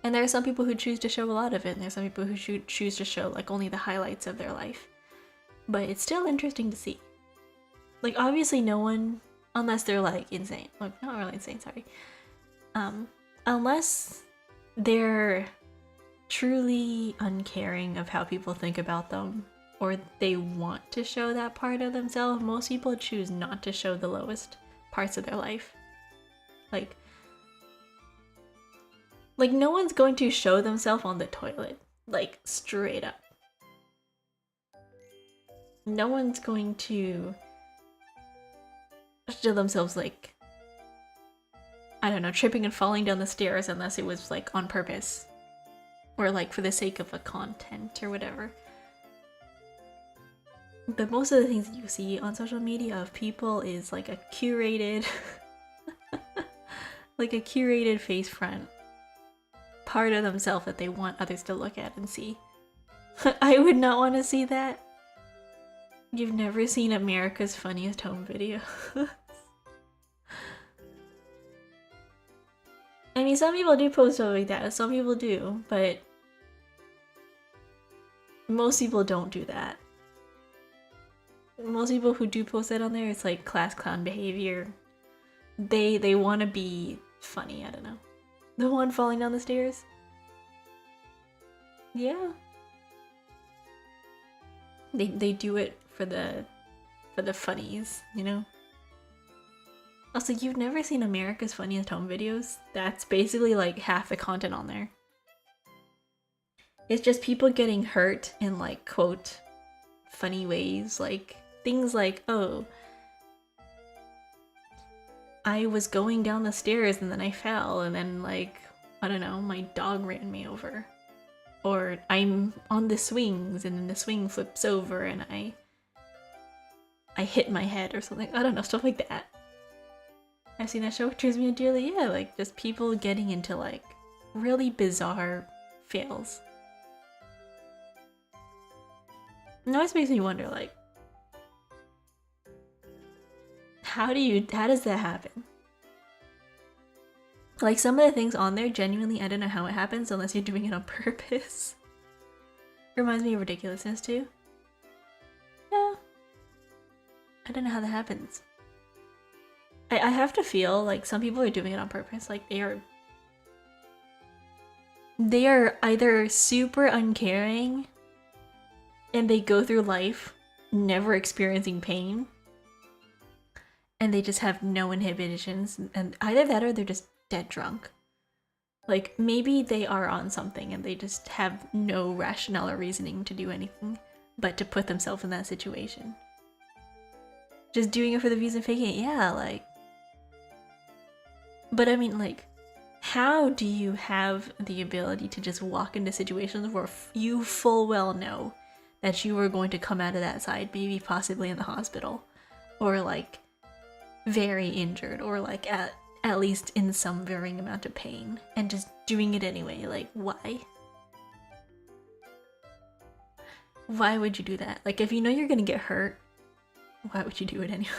And there are some people who choose to show a lot of it, and there's some people who choose to show like only the highlights of their life. But it's still interesting to see. Like, obviously no one, unless they're like insane, like not really insane, sorry. Unless they're truly uncaring of how people think about them, or they want to show that part of themselves, most people choose not to show the lowest parts of their life. Like no one's going to show themselves on the toilet, like straight up. No one's going to show themselves like, I don't know, tripping and falling down the stairs unless it was like on purpose or like for the sake of a content or whatever. But most of the things that you see on social media of people is like a curated like a curated face front part of themselves that they want others to look at and see. I would not want to see that. You've never seen America's Funniest Home Video. I mean, some people do post stuff like that, some people do, but most people don't do that. Most people who do post that on there, it's like class clown behavior. They want to be funny, I don't know. The one falling down the stairs? Yeah. They do it for the funnies, you know? Also, you've never seen America's Funniest Home Videos? That's basically like half the content on there. It's just people getting hurt in like, quote, funny ways. Like, things like, oh, I was going down the stairs and then I fell and then like, I don't know, my dog ran me over. Or I'm on the swings and then the swing flips over and I hit my head or something. I don't know, stuff like that. I've seen that show, which turns me dearly, yeah, like just people getting into like really bizarre fails. It always makes me wonder, like, how does that happen? Like, some of the things on there, genuinely, I don't know how it happens unless you're doing it on purpose. Reminds me of ridiculousness too. Yeah. I don't know how that happens. I have to feel like some people are doing it on purpose. Like, they are either super uncaring and they go through life never experiencing pain and they just have no inhibitions, and either that or they're just dead drunk. Like, maybe they are on something and they just have no rationale or reasoning to do anything but to put themselves in that situation. Just doing it for the views and faking it, yeah, like. But I mean, like, how do you have the ability to just walk into situations where you full well know that you are going to come out of that side, maybe possibly in the hospital, or like very injured, or like at least in some varying amount of pain, and just doing it anyway? Like, why? Why would you do that? Like, if you know you're gonna get hurt, why would you do it anyway?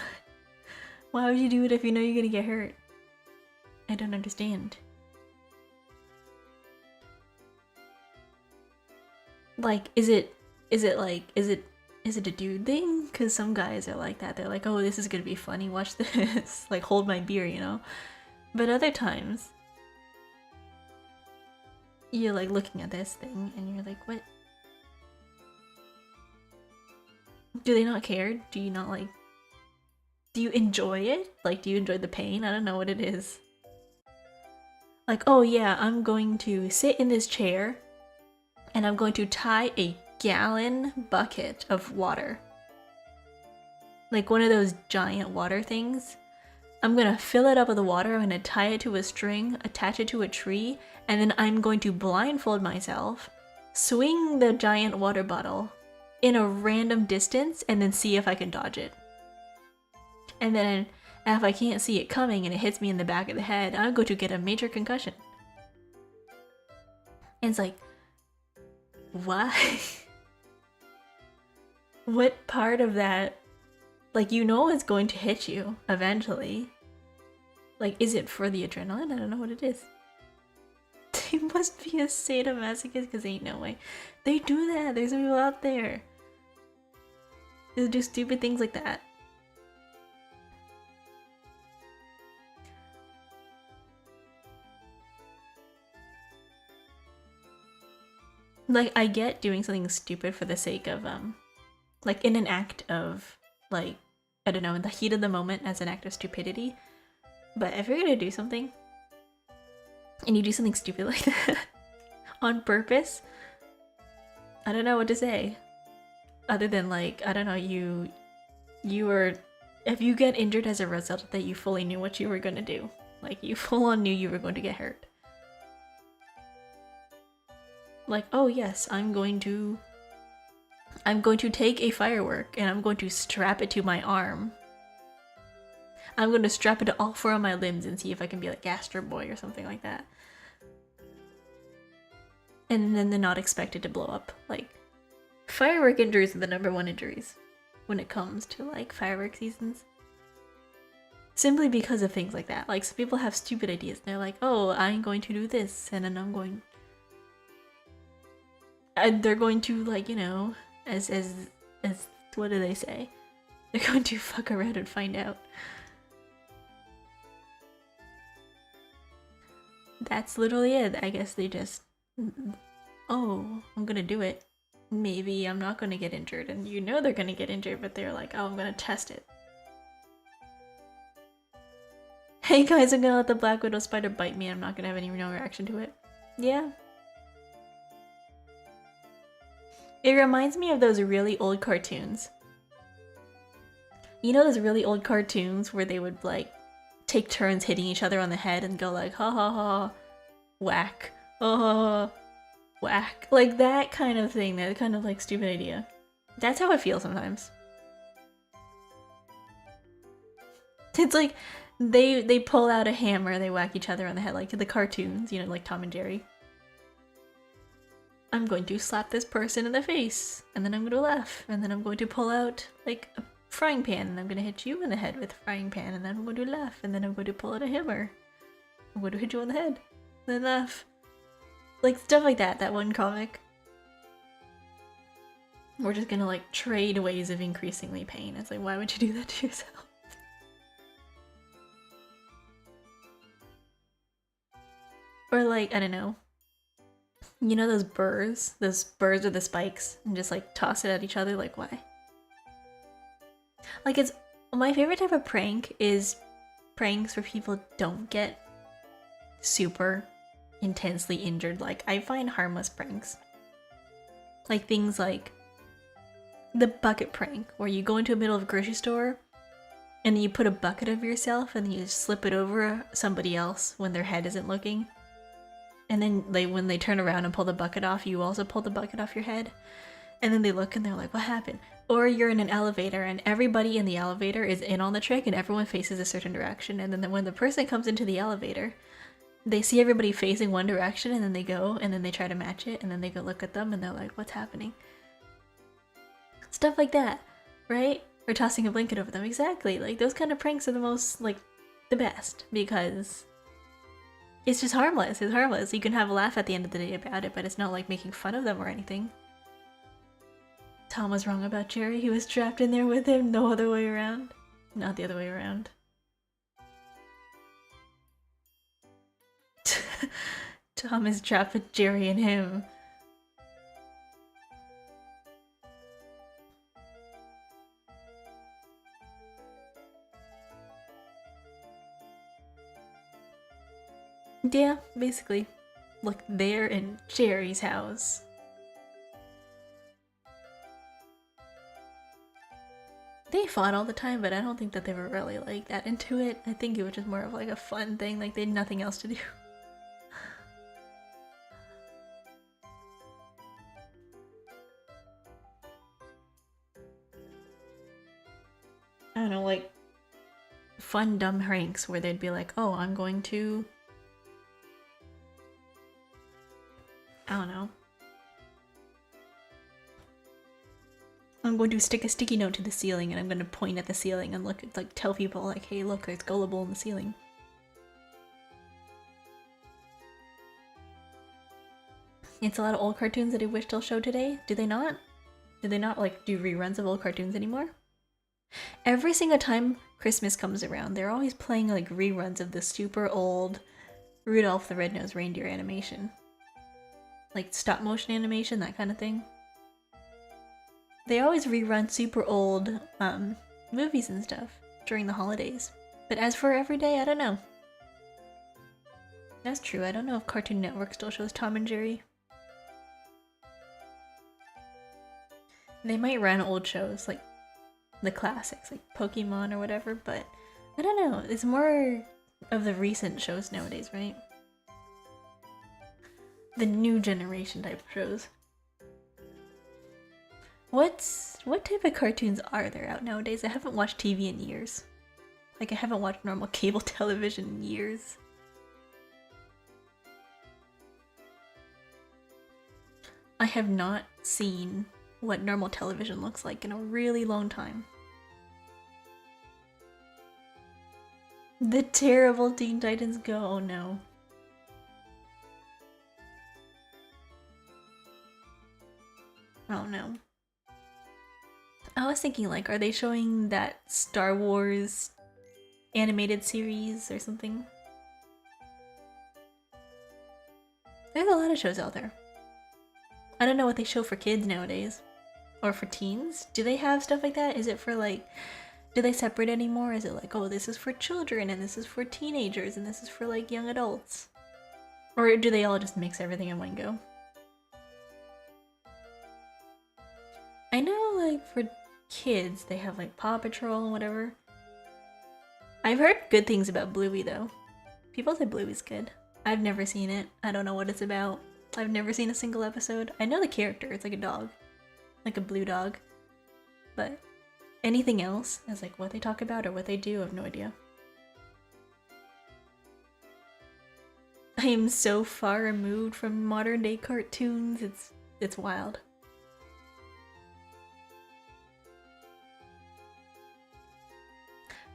Why would you do it if you know you're gonna get hurt? I don't understand. Like, is it a dude thing? Because some guys are like that. They're like, oh, this is gonna be funny, watch this. Like, hold my beer, you know? But other times, you're like looking at this thing and you're like, what? Do they not care? Do you not like... Do you enjoy it? Like, do you enjoy the pain? I don't know what it is. Like, oh yeah, I'm going to sit in this chair and I'm going to tie a gallon bucket of water. Like one of those giant water things. I'm gonna fill it up with the water, I'm gonna tie it to a string, attach it to a tree, and then I'm going to blindfold myself, swing the giant water bottle in a random distance, and then see if I can dodge it. And then if I can't see it coming and it hits me in the back of the head, I'm going to get a major concussion. And it's like, why? What part of that, like, you know it's going to hit you eventually. Like, is it for the adrenaline? I don't know what it is. They must be a sadomasochist because ain't no way. They do that. There's people out there. They do stupid things like that. Like, I get doing something stupid for the sake of, like, in an act of, like, I don't know, in the heat of the moment as an act of stupidity. But if you're gonna do something, and you do something stupid like that, on purpose, I don't know what to say. Other than, like, I don't know, you were, if you get injured as a result that you fully knew what you were gonna do. Like, you full on knew you were going to get hurt. Like, oh yes, I'm going to take a firework and I'm going to strap it to my arm. I'm going to strap it to all 4 of my limbs and see if I can be like Astro Boy or something like that. And then they're not expected to blow up. Like, firework injuries are the #1 injuries when it comes to like firework seasons. Simply because of things like that. Like, some people have stupid ideas. They're like, oh, I'm going to do this, and then I'm going... And they're going to, like, you know, as what do they say? They're going to fuck around and find out. That's literally it. I guess they just, oh, I'm gonna do it. Maybe I'm not gonna get injured, and you know they're gonna get injured, but they're like, oh, I'm gonna test it. Hey guys, I'm gonna let the Black Widow spider bite me. I'm not gonna have any no reaction to it. Yeah. It reminds me of those really old cartoons. You know those really old cartoons where they would like take turns hitting each other on the head and go like ha ha ha, whack, oh, whack. Like that kind of thing, that kind of like stupid idea. That's how I feel sometimes. It's like they pull out a hammer, they whack each other on the head like the cartoons, you know, like Tom and Jerry. I'm going to slap this person in the face, and then I'm going to laugh, and then I'm going to pull out like a frying pan, and I'm going to hit you in the head with a frying pan, and then I'm going to laugh, and then I'm going to pull out a hammer. I'm going to hit you on the head, and then laugh. Like stuff like that, that one comic. We're just gonna like trade ways of increasingly pain. It's like, why would you do that to yourself? Or like, I don't know. You know those burrs? Those burrs with the spikes, and just like toss it at each other, like why? Like, it's my favorite type of prank is pranks where people don't get super intensely injured. Like, I find harmless pranks. Like things like the bucket prank, where you go into the middle of a grocery store and you put a bucket of yourself and you slip it over somebody else when their head isn't looking. And then when they turn around and pull the bucket off, you also pull the bucket off your head. And then they look and they're like, what happened? Or you're in an elevator and everybody in the elevator is in on the trick and everyone faces a certain direction. And then when the person comes into the elevator, they see everybody facing one direction and then they go and then they try to match it and then they go look at them and they're like, what's happening? Stuff like that, right? Or tossing a blanket over them. Exactly. Like, those kind of pranks are the most, like, the best because it's just harmless. It's harmless. You can have a laugh at the end of the day about it, but it's not like making fun of them or anything. Tom was wrong about Jerry. He was trapped in there with him. No other way around. Not the other way around. Tom is trapped with Jerry and him. Yeah, basically. Look, they're in Jerry's house. They fought all the time, but I don't think that they were really like that into it. I think it was just more of like a fun thing, like they had nothing else to do. I don't know, like fun dumb pranks where they'd be like, oh, I'm going to, I don't know, I'm going to stick a sticky note to the ceiling and I'm going to point at the ceiling and look at, like, tell people like, hey, look, there's Gullible in the ceiling. It's a lot of old cartoons that I wish they'll show today. Do they not? Do they not like do reruns of old cartoons anymore? Every single time Christmas comes around, they're always playing like reruns of the super old Rudolph the Red-Nosed Reindeer animation. Like stop motion animation, that kind of thing. They always rerun super old movies and stuff during the holidays. But as for every day, I don't know. That's true, I don't know if Cartoon Network still shows Tom and Jerry. They might run old shows, like the classics, like Pokemon or whatever, but I don't know, it's more of the recent shows nowadays, right? The new generation type of shows. What type of cartoons are there out nowadays? I haven't watched TV in years. Like, I haven't watched normal cable television in years. I have not seen what normal television looks like in a really long time. The terrible Teen Titans Go! Oh no. Oh no. I was thinking, like, are they showing that Star Wars animated series or something? There's a lot of shows out there. I don't know what they show for kids nowadays. Or for teens? Do they have stuff like that? Is it for like, do they separate anymore? Is it like, oh, this is for children and this is for teenagers and this is for like young adults? Or do they all just mix everything in one go? I know like for kids they have like Paw Patrol and whatever. I've heard good things about Bluey though. People say Bluey's good. I've never seen it. I don't know what it's about. I've never seen a single episode. I know the character, it's like a dog. Like a blue dog. But anything else, as like what they talk about or what they do, I have no idea. I am so far removed from modern day cartoons, it's wild.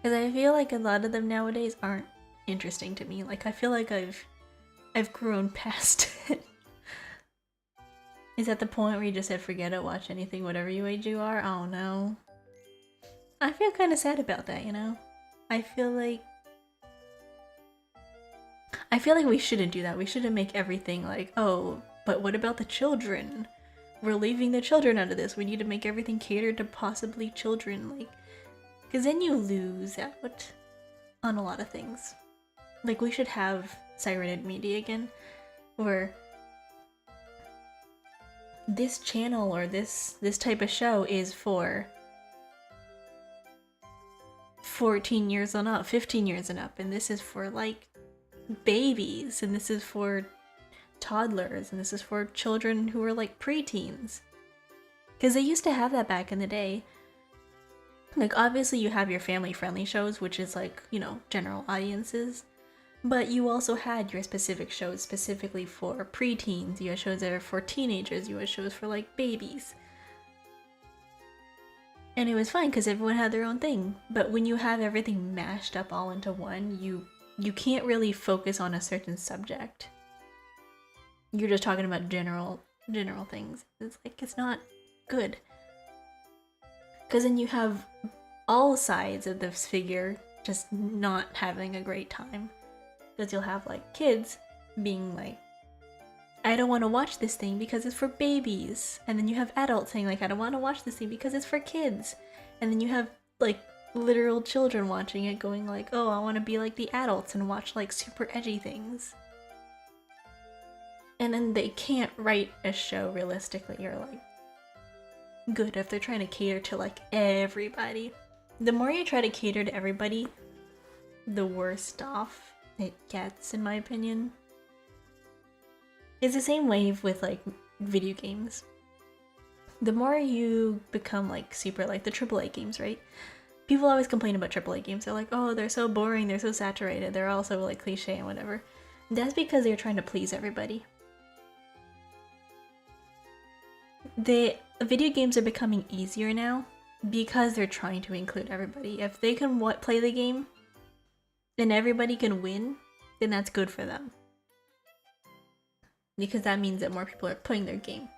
Because I feel like a lot of them nowadays aren't interesting to me. Like I feel like I've grown past it. Is that the point where you just said forget it, watch anything, whatever age you are? Oh no. I feel kind of sad about that, you know? I feel like we shouldn't do that. We shouldn't make everything like, oh, but what about the children? We're leaving the children out of this. We need to make everything catered to possibly children, like, because then you lose out on a lot of things. Like, we should have sirened media again, where this channel or this type of show is for 14 years and up, 15 years and up, and this is for like babies, and this is for toddlers, and this is for children who are like preteens. Because they used to have that back in the day. Like, obviously you have your family-friendly shows, which is like, you know, general audiences. But you also had your specific shows specifically for preteens. You had shows that are for teenagers. You had shows for like babies. And it was fine because everyone had their own thing. But when you have everything mashed up all into one, you can't really focus on a certain subject. You're just talking about general things. It's like, it's not good. Because then you have all sides of this figure just not having a great time. Because you'll have like kids being like, I don't want to watch this thing because it's for babies. And then you have adults saying like, I don't want to watch this thing because it's for kids. And then you have like literal children watching it going like, oh, I want to be like the adults and watch like super edgy things. And then they can't write a show realistically or like good if they're trying to cater to like everybody. The more you try to cater to everybody, the worse off it gets, in my opinion. It's the same way with like video games. The more you become like super like the AAA games, right? People always complain about AAA games. They're like, oh, they're so boring, they're so saturated, they're all so like cliche and whatever. That's because they're trying to please everybody. The video games are becoming easier now because they're trying to include everybody. If they can play the game and everybody can win, then that's good for them. Because that means that more people are playing their game.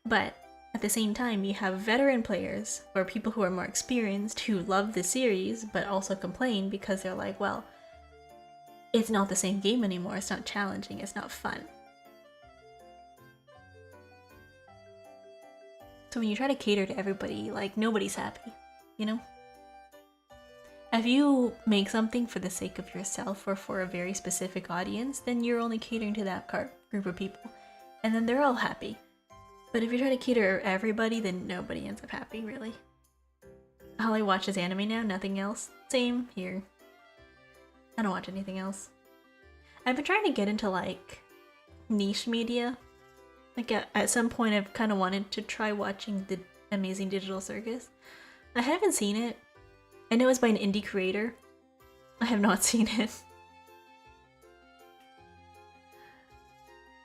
But at the same time, you have veteran players or people who are more experienced who love the series but also complain because they're like, well, it's not the same game anymore, it's not challenging, it's not fun. So when you try to cater to everybody, like, nobody's happy, you know? If you make something for the sake of yourself or for a very specific audience, then you're only catering to that group of people. And then they're all happy. But if you're trying to cater to everybody, then nobody ends up happy, really. All I watch is anime now, nothing else. Same here. I don't watch anything else. I've been trying to get into, like, niche media. Like, at some point I've kind of wanted to try watching The Amazing Digital Circus. I haven't seen it. I know it's by an indie creator. I have not seen it.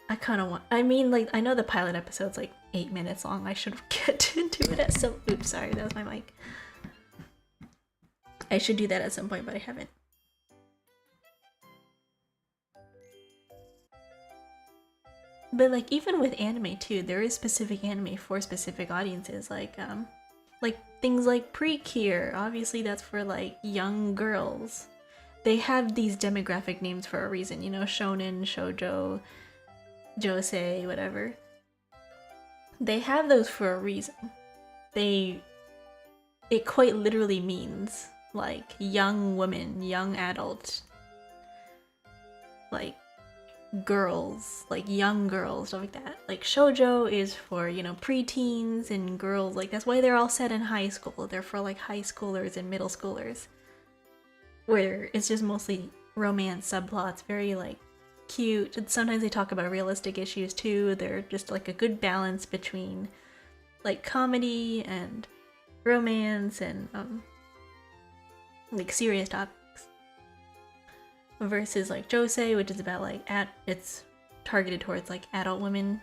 I kind of want... I mean, like, I know the pilot episode's like 8 minutes long. I should get into it at some... Oops, sorry, that was my mic. I should do that at some point, but I haven't. But, like, even with anime, too, there is specific anime for specific audiences. Like things like Precure. Obviously, that's for, like, young girls. They have these demographic names for a reason. You know, shonen, shoujo, josei, whatever. They have those for a reason. It quite literally means, like, young woman, young adult. Like, girls, like young girls, stuff like that. Like shoujo is for, you know, preteens and girls, like that's why they're all set in high school. They're for like high schoolers and middle schoolers, where it's just mostly romance subplots, very like cute. And sometimes they talk about realistic issues too. They're just like a good balance between like comedy and romance and like serious topics. Versus like josei, which is about like it's targeted towards like adult women.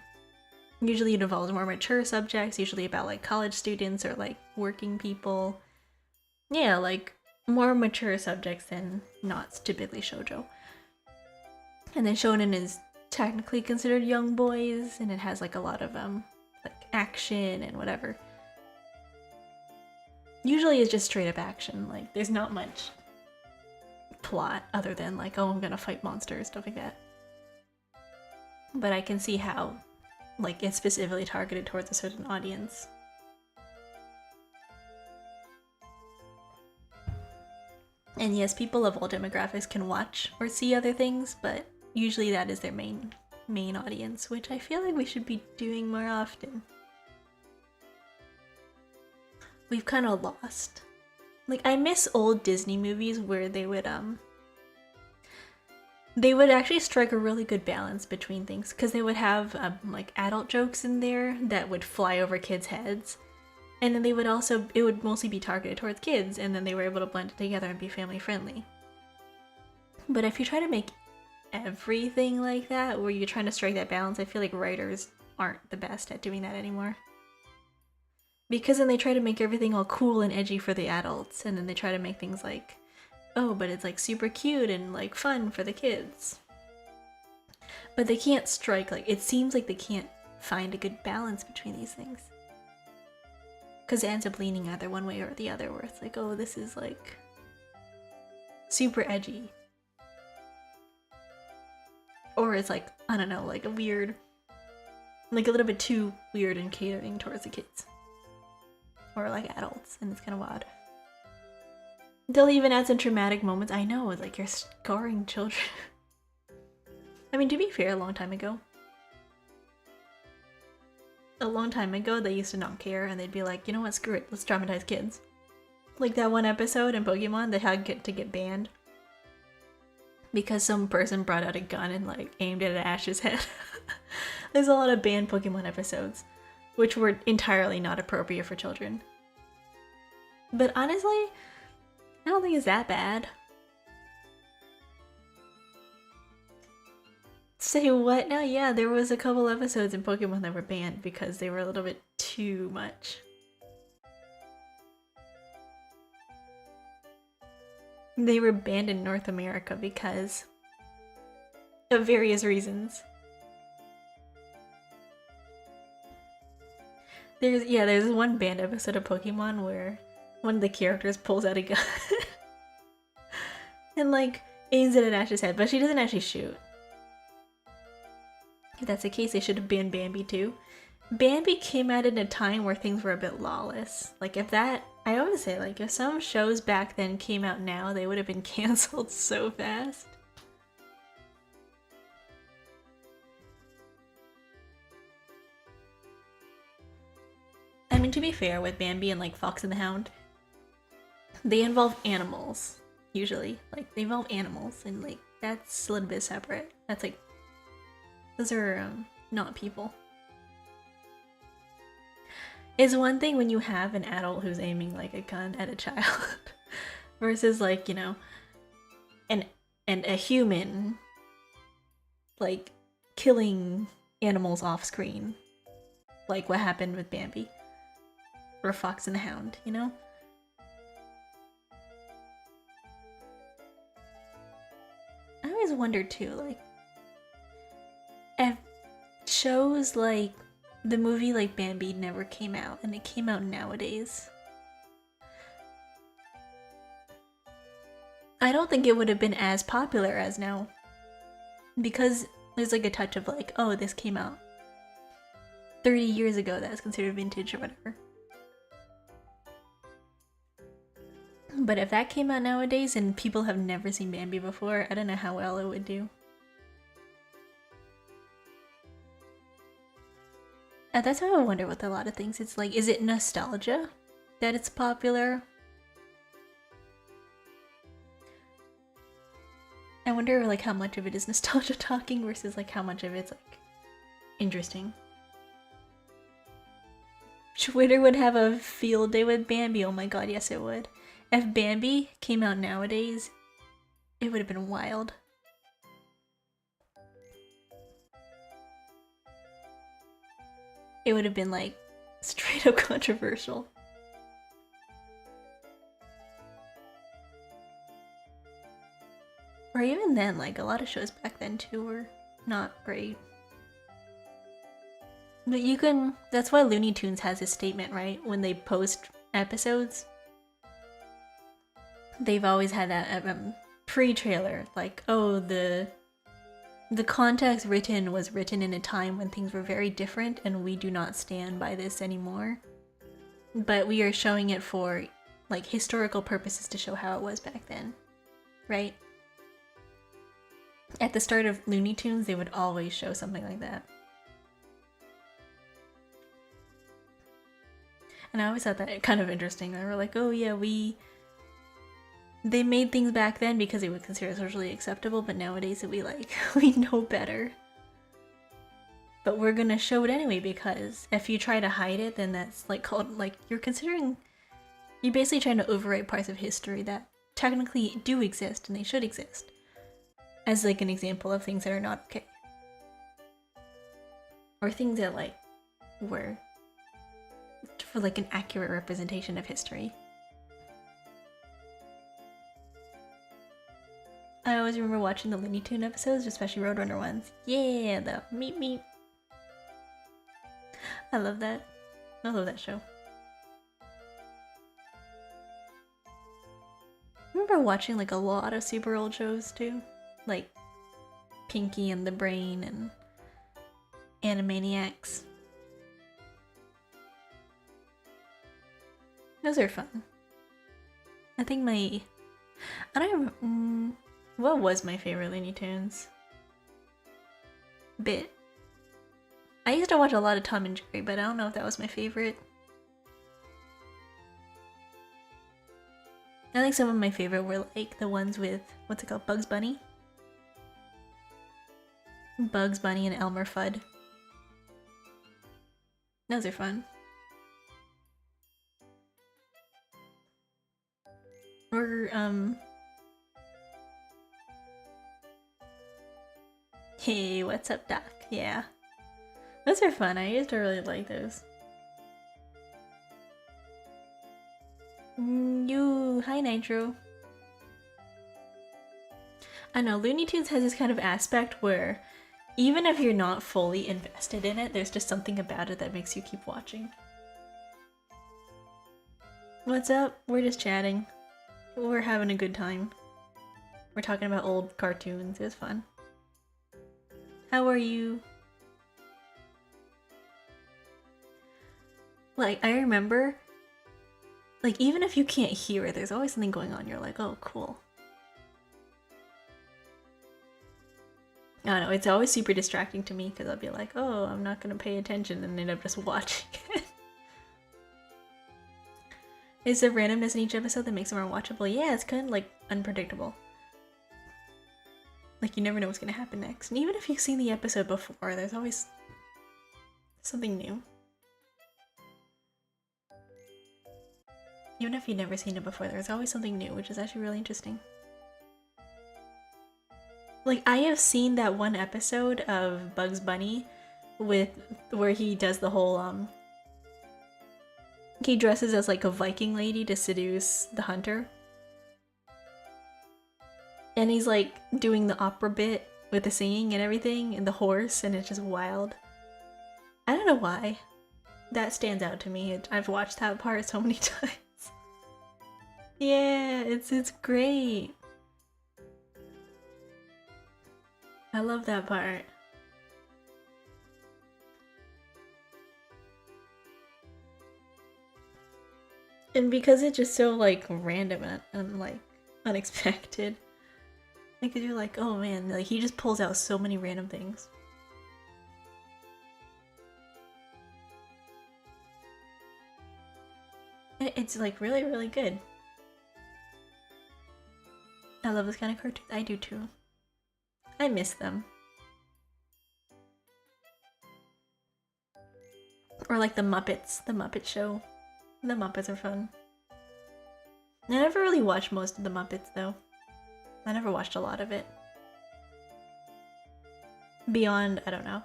Usually it involves more mature subjects, usually about like college students or like working people. Yeah, like more mature subjects than not typically shoujo. And then shonen is technically considered young boys, and it has like a lot of like action and whatever. Usually it's just straight up action, like there's not much plot other than like, oh, I'm gonna fight monsters, stuff like that. But I can see how like it's specifically targeted towards a certain audience. And yes, people of all demographics can watch or see other things, but usually that is their main audience, which I feel like we should be doing more often. We've kind of lost Like, I miss old Disney movies where they would actually strike a really good balance between things, because they would have like adult jokes in there that would fly over kids' heads, and then they would also, it would mostly be targeted towards kids, and then they were able to blend it together and be family friendly. But if you try to make everything like that, where you're trying to strike that balance, I feel like writers aren't the best at doing that anymore. Because then they try to make everything all cool and edgy for the adults, and then they try to make things like, oh, but it's like super cute and like fun for the kids. But they can't strike, like, it seems like they can't find a good balance between these things. Because it ends up leaning either one way or the other, where it's like, oh, this is like super edgy. Or it's like, I don't know, like a weird, like a little bit too weird and catering towards the kids. Or like adults, and it's kind of odd. They'll even add some traumatic moments. I know, it's like you're scarring children. I mean, to be fair, a long time ago, they used to not care, and they'd be like, you know what, screw it, let's traumatize kids. Like that one episode in Pokemon that had to get banned because some person brought out a gun and like aimed it at Ash's head. There's a lot of banned Pokemon episodes, which were entirely not appropriate for children. But honestly, I don't think it's that bad. Say what now? Yeah, there was a couple episodes in Pokemon that were banned because they were a little bit too much. They were banned in North America because of various reasons. There's one banned episode of Pokemon where one of the characters pulls out a gun and like aims it at Ash's head, but she doesn't actually shoot. If that's the case, they should have banned Bambi too. Bambi came out in a time where things were a bit lawless. Like if that, I always say, like if some shows back then came out now, they would have been canceled so fast. I mean, to be fair, with Bambi and like Fox and the Hound, they involve animals, usually. Like, they involve animals, and like, that's a little bit separate. That's like, those are not people. It's one thing when you have an adult who's aiming like a gun at a child versus like, you know, and a human like killing animals off screen, like what happened with Bambi or Fox and the Hound, you know? I always wondered too, like, if shows like the movie like Bambi never came out and it came out nowadays, I don't think it would have been as popular as now, because there's like a touch of like, oh, this came out 30 years ago, that's considered vintage or whatever. But if that came out nowadays and people have never seen Bambi before, I don't know how well it would do. That's how I wonder with a lot of things. It's like, is it nostalgia that it's popular? I wonder like how much of it is nostalgia talking versus like how much of it's like interesting. Twitter would have a field day with Bambi. Oh my god, yes it would. If Bambi came out nowadays, it would have been wild. It would have been like straight up controversial. Or even then, like a lot of shows back then too were not great. But you can, that's why Looney Tunes has this statement, right? When they post episodes, they've always had that pre-trailer, like, oh, the context was written in a time when things were very different and we do not stand by this anymore. But we are showing it for like historical purposes to show how it was back then, right? At the start of Looney Tunes, they would always show something like that. And I always thought that kind of interesting. They were like, oh yeah, we they made things back then because they would consider socially acceptable, but nowadays we we know better. But we're gonna show it anyway, because if you try to hide it, then that's called you're basically trying to overwrite parts of history that technically do exist and they should exist, as an example of things that are not okay, or things that were for an accurate representation of history. I always remember watching the Looney Tunes episodes, especially Roadrunner ones. Yeah, the meep meep. I love that. I love that show. I remember watching a lot of super old shows too, like Pinky and the Brain and Animaniacs. Those are fun. I think what was my favorite Looney Tunes? Bit. I used to watch a lot of Tom and Jerry, but I don't know if that was my favorite. I think some of my favorite were the ones with, what's it called, Bugs Bunny? Bugs Bunny and Elmer Fudd. Those are fun. Or, hey, what's up, Doc? Yeah. Those are fun. I used to really like those. Hi Nitro. I know, Looney Tunes has this kind of aspect where even if you're not fully invested in it, there's just something about it that makes you keep watching. What's up? We're just chatting. We're having a good time. We're talking about old cartoons. It was fun. How are you? I remember, even if you can't hear it, there's always something going on. You're like, oh, cool. I don't know, it's always super distracting to me because I'll be like, oh, I'm not gonna pay attention and end up just watching it. Is there randomness in each episode that makes them unwatchable? Yeah, it's kind of unpredictable. You never know what's gonna happen next. And even if you've seen the episode before, there's always something new. Even if you've never seen it before, there's always something new, which is actually really interesting. I have seen that one episode of Bugs Bunny where he does the whole, he dresses as a Viking lady to seduce the hunter. And he's doing the opera bit with the singing and everything, and the horse, and it's just wild. I don't know why. That stands out to me. I've watched that part so many times. Yeah, it's great. I love that part. And because it's just so random and unexpected. Because you're like, oh man, he just pulls out so many random things. It's really, really good. I love this kind of cartoons. I do too. I miss them. Or the Muppets, the Muppet Show. The Muppets are fun. I never really watched most of the Muppets though. I never watched a lot of it. Beyond, I don't know.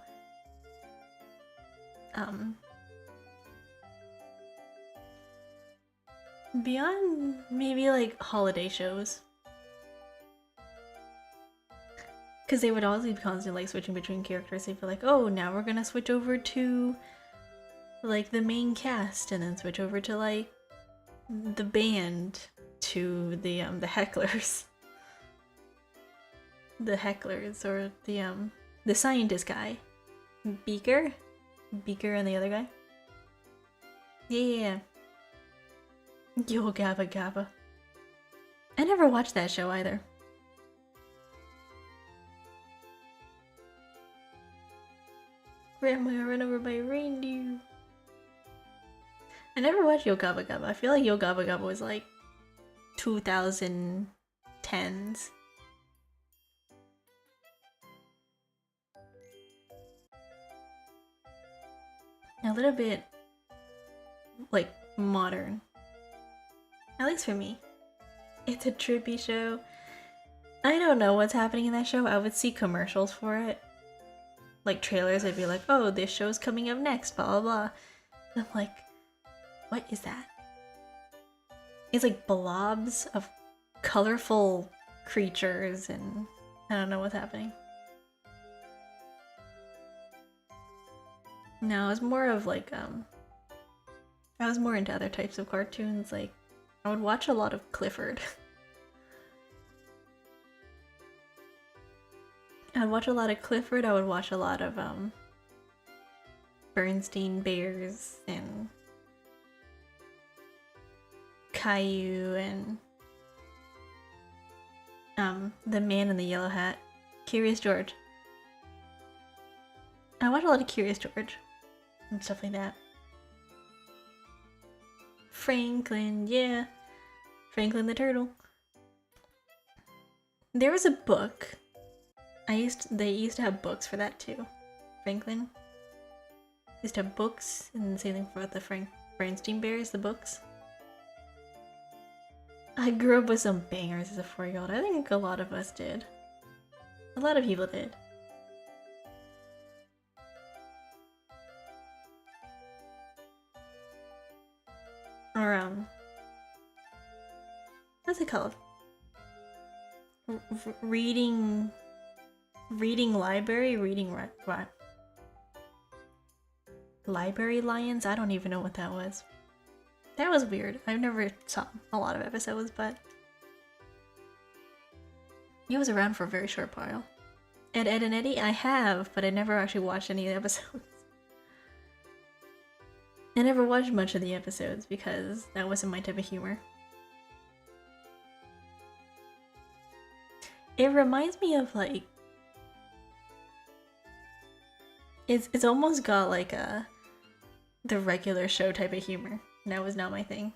Beyond maybe holiday shows. Because they would always be constantly switching between characters. They'd be like, oh, now we're gonna switch over to the main cast, and then switch over to the band, to the hecklers. The hecklers, or the scientist guy. Beaker and the other guy. Yeah. Yo Gabba Gabba. I never watched that show either. Grandma ran over by a reindeer. I never watched Yo Gabba Gabba. I feel like Yo Gabba Gabba was 2010s. A little bit like modern, at least for me. It's a trippy show. I don't know what's happening in that show. I would see commercials for it, like trailers. I'd be like, oh, this show's coming up next, blah blah blah. And I'm like, what is that? It's like blobs of colorful creatures, and I don't know what's happening. No, it was more of like I was more into other types of cartoons. Like I would watch a lot of Clifford. I'd watch a lot of Clifford. I would watch a lot of Bernstein Bears and Caillou and The Man in the Yellow Hat, Curious George. I watch a lot of Curious George and stuff like that. Franklin, yeah. Franklin the Turtle. There was a book. They used to have books for that too. Franklin. They used to have books, and the same thing for the Bernstein Bears, the books. I grew up with some bangers as a 4-year-old. I think a lot of us did. A lot of people did. Or what's it called? Reading library? What? Library Lions? I don't even know what that was. That was weird. I've never saw a lot of episodes, but it was around for a very short while. And Ed and Eddie, I have, but I never actually watched any of the episodes. I never watched much of the episodes because that wasn't my type of humor. It reminds me of like it's almost got like the regular show type of humor. That was not my thing.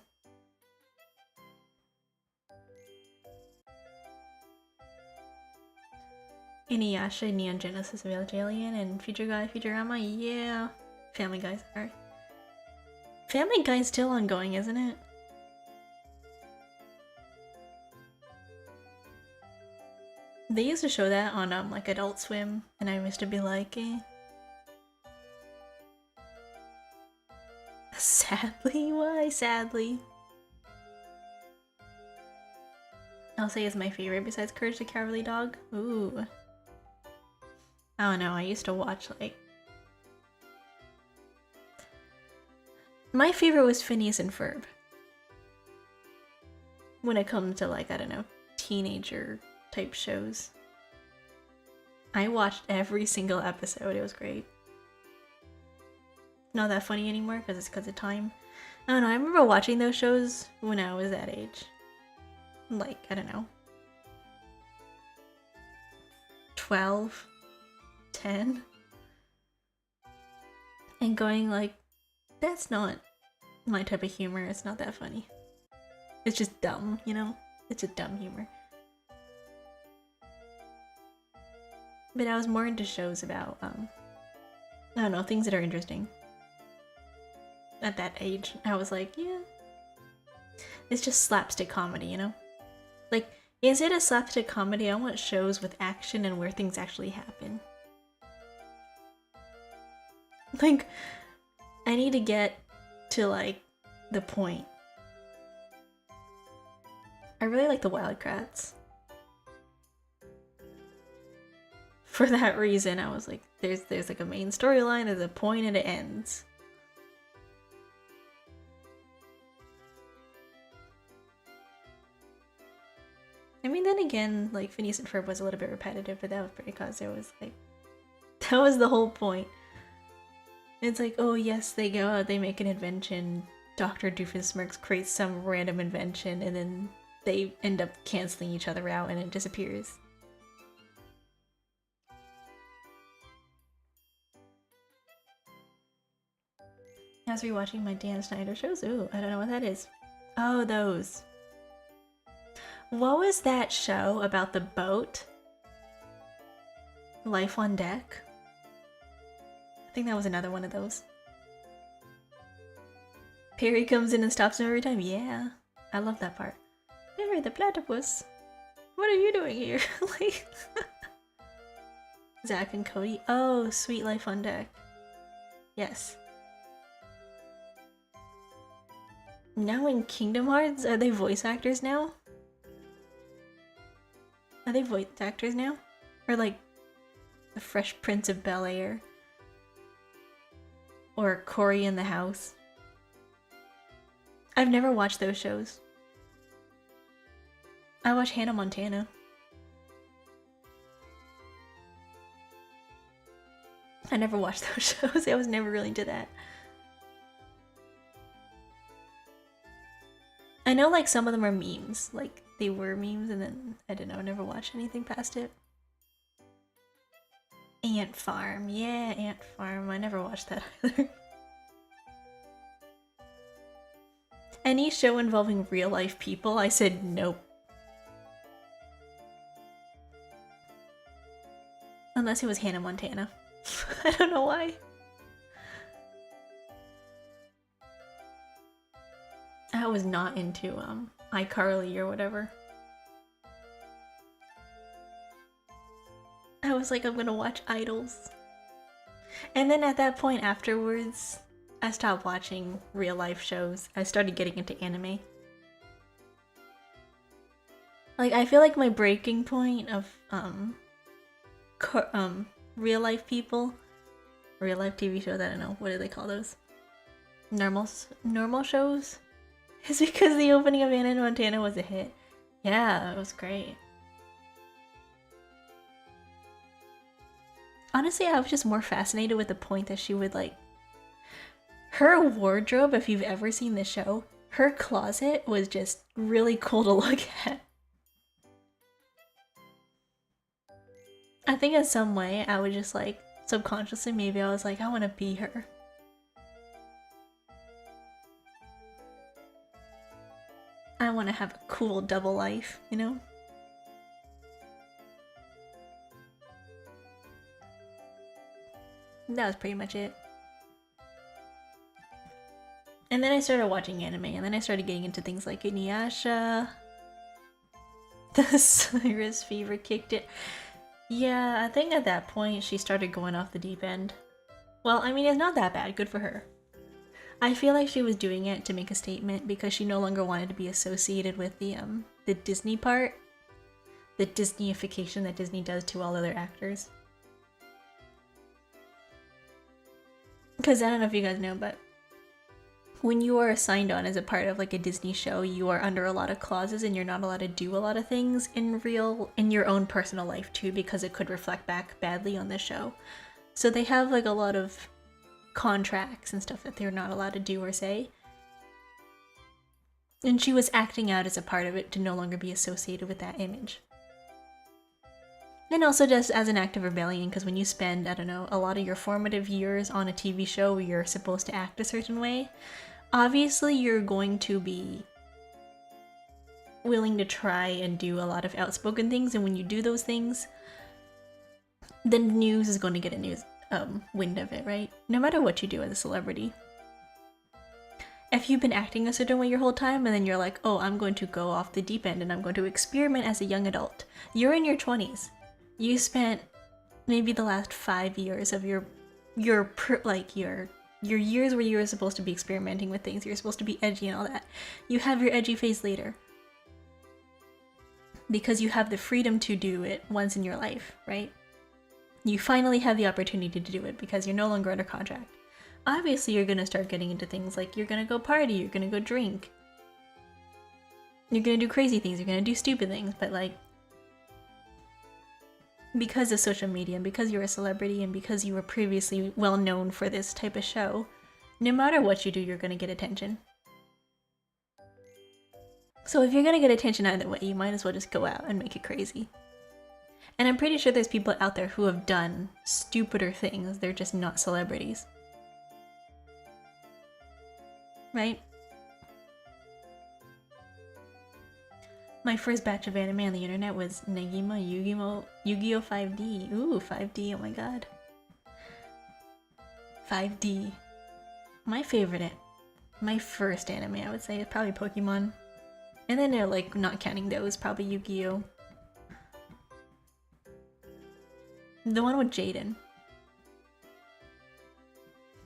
Inuyasha, Neon Genesis Evangelion, and Future Guy, Futurama, yeah. Family Guy, sorry. Family Guy's still ongoing, isn't it? They used to show that on like Adult Swim, and I used to be like, eh. Sadly? Why sadly? I'll say is my favorite besides Courage the Cowardly Dog. Ooh. I don't know, I used to watch like... My favorite was Phineas and Ferb. When it comes to like, I don't know, teenager type shows. I watched every single episode, it was great. Not that funny anymore because of time. I don't know, I remember watching those shows when I was that age. Like, I don't know. 12, 10. And going like, that's not my type of humor, it's not that funny. It's just dumb, you know? It's just dumb humor. But I was more into shows about, I don't know, things that are interesting. At that age, I was like, yeah. It's just slapstick comedy, you know? Like, instead of slapstick comedy, I want shows with action and where things actually happen. Like, I need to get to, like, the point. I really like the Wildcrats. For that reason, I was like, there's like a main storyline, there's a point, and it ends. I mean, then again, like, Phineas and Ferb was a little bit repetitive, but that was because it was like, that was the whole point. It's like, oh yes, they go out, they make an invention, Dr. Doofenshmirtz creates some random invention, and then they end up canceling each other out and it disappears. I was rewatching my Dan Snyder shows. Ooh, I don't know what that is. Oh, those. What was that show about the boat? Life on Deck? I think that was another one of those. Perry comes in and stops him every time. Yeah, I love that part. Perry the platypus, what are you doing here? Like, Zach and Cody. Oh, Sweet Life on Deck. Yes. Now in Kingdom Hearts, are they voice actors now? Are they voice actors now? Or like the Fresh Prince of Bel-Air? Or Cory in the House? I've never watched those shows. I watch Hannah Montana. I never watched those shows. I was never really into that. I know like some of them are memes. Like they were memes and then, I don't know, I never watched anything past it. Ant Farm. Yeah, Ant Farm. I never watched that either. Any show involving real life people, I said nope. Unless it was Hannah Montana. I don't know why. I was not into iCarly or whatever. I was like, I'm gonna watch Idols. And then at that point afterwards, I stopped watching real life shows. I started getting into anime. Like, I feel like my breaking point of real life people, real life TV shows, I don't know, what do they call those? Normal shows? Is because the opening of Hannah Montana was a hit. Yeah, it was great. Honestly, I was just more fascinated with the point that she would like... Her wardrobe, if you've ever seen the show, her closet was just really cool to look at. I think in some way I was just like, subconsciously maybe I was like, I want to be her. I want to have a cool double life, you know? That was pretty much it. And then I started watching anime, and then I started getting into things like Inuyasha. The Cyrus fever kicked it. Yeah, I think at that point she started going off the deep end. Well, I mean, it's not that bad. Good for her. I feel like she was doing it to make a statement because she no longer wanted to be associated with the Disney part. The Disneyification that Disney does to all other actors. Because I don't know if you guys know, but when you are signed on as a part of like a Disney show, you are under a lot of clauses and you're not allowed to do a lot of things in your own personal life too, because it could reflect back badly on the show. So they have like a lot of contracts and stuff that they're not allowed to do or say. And she was acting out as a part of it to no longer be associated with that image. And also just as an act of rebellion, because when you spend, I don't know, a lot of your formative years on a TV show where you're supposed to act a certain way, obviously you're going to be willing to try and do a lot of outspoken things, and when you do those things, the news is going to get a wind of it, right? No matter what you do as a celebrity. If you've been acting a certain way your whole time and then you're like, oh, I'm going to go off the deep end and I'm going to experiment as a young adult. You're in your 20s. You spent maybe the last 5 years of your years where you were supposed to be experimenting with things. You're supposed to be edgy and all that. You have your edgy phase later. Because you have the freedom to do it once in your life, right? You finally have the opportunity to do it because you're no longer under contract. Obviously, you're going to start getting into things like you're going to go party, you're going to go drink. You're going to do crazy things, you're going to do stupid things, but like, because of social media and because you're a celebrity and because you were previously well known for this type of show, no matter what you do, you're going to get attention. So if you're going to get attention either way, you might as well just go out and make it crazy. And I'm pretty sure there's people out there who have done stupider things, they're just not celebrities. Right? My first batch of anime on the internet was Negima Yu-Gi-Oh 5D. Ooh, 5D, oh my god. 5D. My favorite, my first anime I would say is probably Pokemon. And then they're like, not counting those, probably Yu-Gi-Oh. The one with Jaden.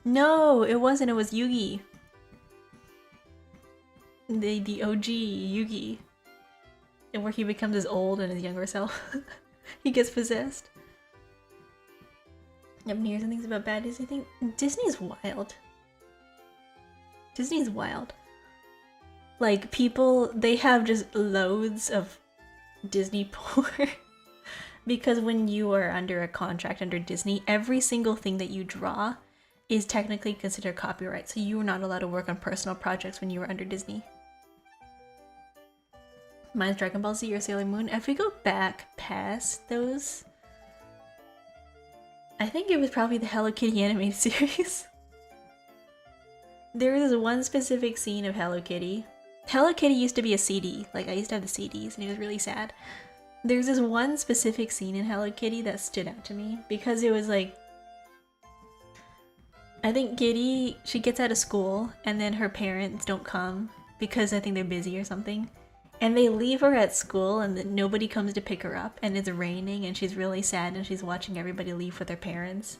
No, it wasn't, it was Yugi. The OG Yugi. And where he becomes his old and his younger self. He gets possessed. Yep, here's some things about bad Disney thing. Disney's wild. Disney's wild. Like, people, they have just loads of Disney porn. Because when you are under a contract under Disney, every single thing that you draw is technically considered copyright. So you were not allowed to work on personal projects when you were under Disney. Mine's Dragon Ball Z or Sailor Moon. If we go back past those, I think it was probably the Hello Kitty animated series. There is one specific scene of Hello Kitty. Hello Kitty used to be a CD. Like, I used to have the CDs and it was really sad. There's this one specific scene in Hello Kitty that stood out to me because it was like, I think Kitty, she gets out of school and then her parents don't come because I think they're busy or something. And they leave her at school and then nobody comes to pick her up and it's raining and she's really sad and she's watching everybody leave with their parents.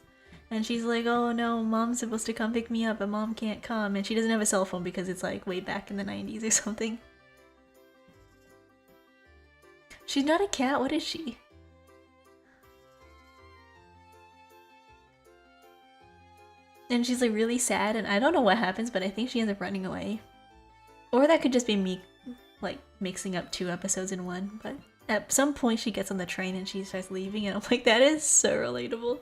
And she's like, oh no, mom's supposed to come pick me up but mom can't come. And she doesn't have a cell phone because it's like way back in the 90s or something. She's not a cat, what is she? And she's like really sad and I don't know what happens, but I think she ends up running away. Or that could just be me like mixing up two episodes in one, but at some point she gets on the train and she starts leaving and I'm like, that is so relatable.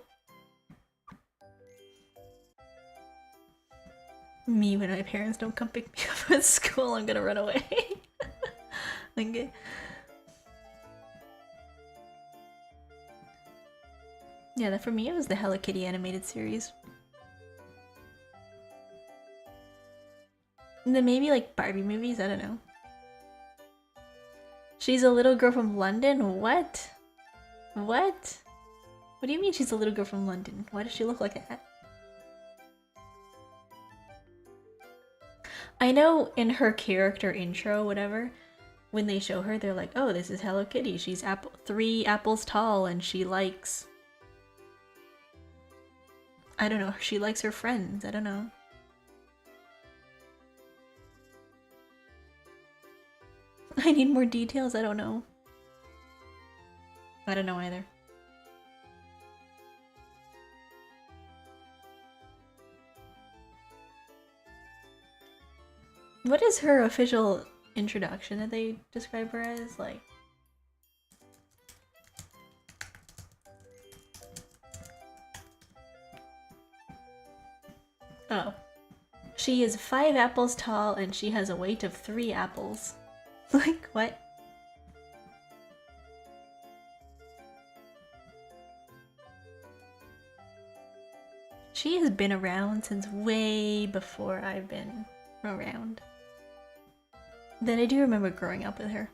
Me when my parents don't come pick me up at school, I'm gonna run away. Okay. Yeah, that for me it was the Hello Kitty animated series. And then maybe like Barbie movies, I don't know. She's a little girl from London? What? What? What do you mean she's a little girl from London? Why does she look like that? I know in her character intro, whatever, when they show her, they're like, oh, this is Hello Kitty. She's 3 apples tall and she likes... I don't know, she likes her friends, I don't know. I need more details, I don't know. I don't know either. What is her official introduction that they describe her as? Like... Oh. She is 5 apples tall and she has a weight of 3 apples. Like, what? She has been around since way before I've been around. Then I do remember growing up with her.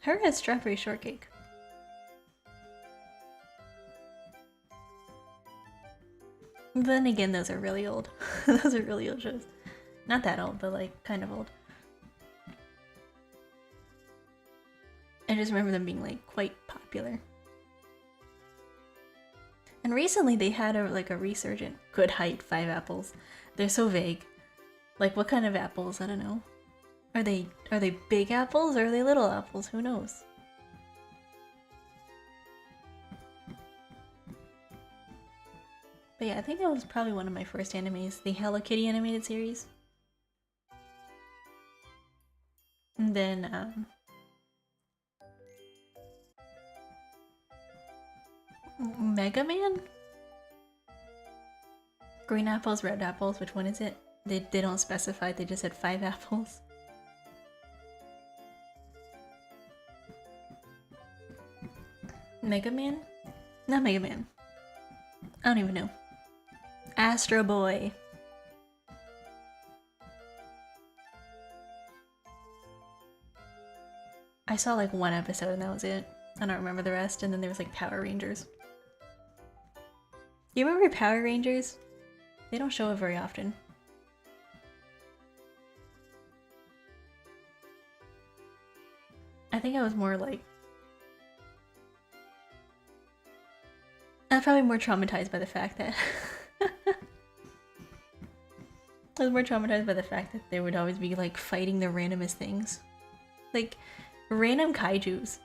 Her and Strawberry Shortcake. Then again, those are really old. Those are really old shows. Not that old, but like kind of old. I just remember them being like quite popular. And recently they had a resurgent good height 5 apples. They're so vague. Like what kind of apples? I don't know. Are they big apples or are they little apples? Who knows? But yeah, I think that was probably one of my first animes, the Hello Kitty animated series. And then Mega Man? Green apples, red apples, which one is it? They don't specify, they just said 5 apples. Mega Man? Not Mega Man. I don't even know. Astro Boy. I saw like one episode and that was it. I don't remember the rest. And then there was like Power Rangers. You remember Power Rangers? They don't show it very often. I think I was more like... I was probably more traumatized by the fact that... I was more traumatized by the fact that there would always be like fighting the randomest things. Like, random kaijus.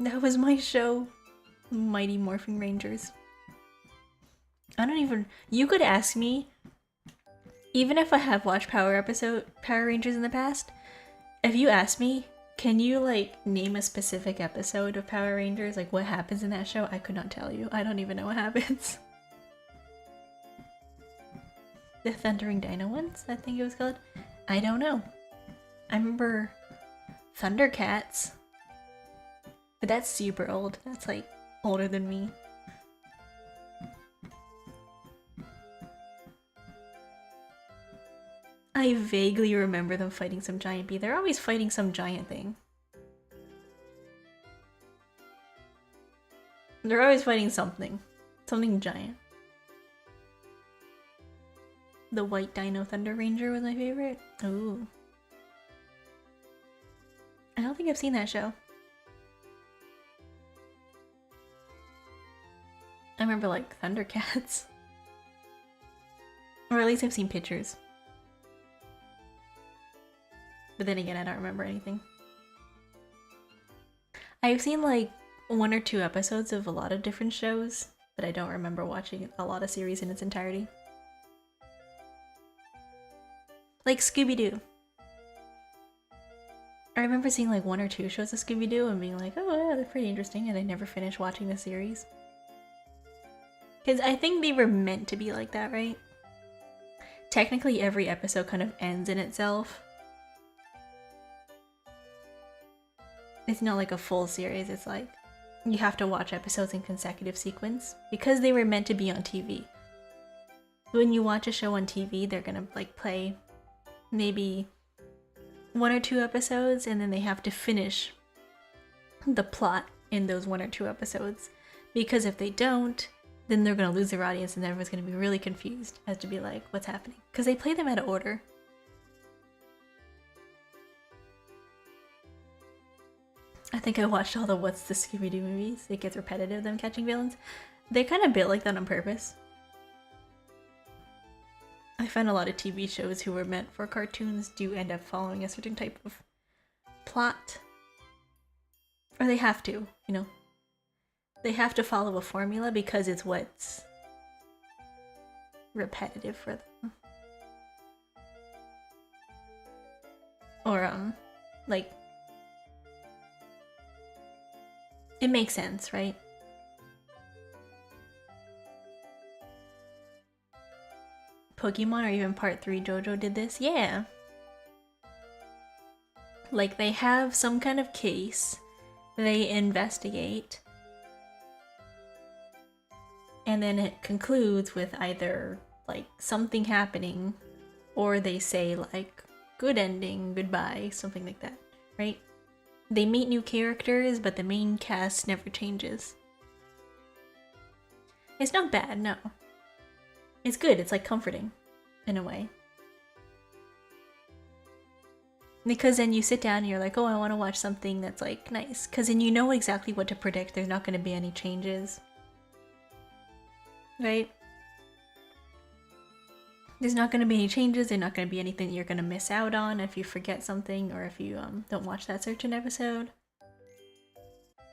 That was my show. Mighty Morphin Rangers. I don't even... You could ask me, even if I have watched Power Rangers in the past, if you ask me, can you like name a specific episode of Power Rangers? Like what happens in that show? I could not tell you. I don't even know what happens. The Thundering Dino ones, I think it was called. I don't know. I remember Thundercats. But that's super old. That's like older than me. I vaguely remember them fighting some giant bee. They're always fighting some giant thing. They're always fighting something. Something giant. The White Dino Thunder Ranger was my favorite. Ooh. I don't think I've seen that show. I remember like Thundercats. Or at least I've seen pictures. But then again, I don't remember anything. I've seen like 1 or 2 episodes of a lot of different shows, but I don't remember watching a lot of series in its entirety. Like Scooby-Doo. I remember seeing like 1 or 2 shows of Scooby-Doo and being like, oh yeah, they're pretty interesting, and I never finished watching the series. Because I think they were meant to be like that, right? Technically every episode kind of ends in itself. It's not like a full series, it's like you have to watch episodes in consecutive sequence because they were meant to be on TV. When you watch a show on TV, they're gonna like play maybe 1 or 2 episodes and then they have to finish the plot in those 1 or 2 episodes. Because if they don't, then they're gonna lose their audience and everyone's gonna be really confused as to be like, what's happening? Because they play them out of order. I think I watched all the What's the Scooby-Doo movies. It gets repetitive, them catching villains. They kind of built like that on purpose. I find a lot of TV shows who were meant for cartoons do end up following a certain type of plot. Or they have to, you know. They have to follow a formula because it's what's repetitive for them. Or, like, it makes sense, right? Pokemon or even Part 3 JoJo did this? Yeah. Like, they have some kind of case, they investigate, and then it concludes with either, like, something happening, or they say, like, good ending, goodbye, something like that, right? They meet new characters, but the main cast never changes. It's not bad, no. It's good, it's like comforting, in a way. Because then you sit down and you're like, oh, I want to watch something that's like nice. Because then you know exactly what to predict, there's not going to be any changes. Right? There's not going to be any changes, there's not going to be anything that you're going to miss out on if you forget something or if you don't watch that certain episode.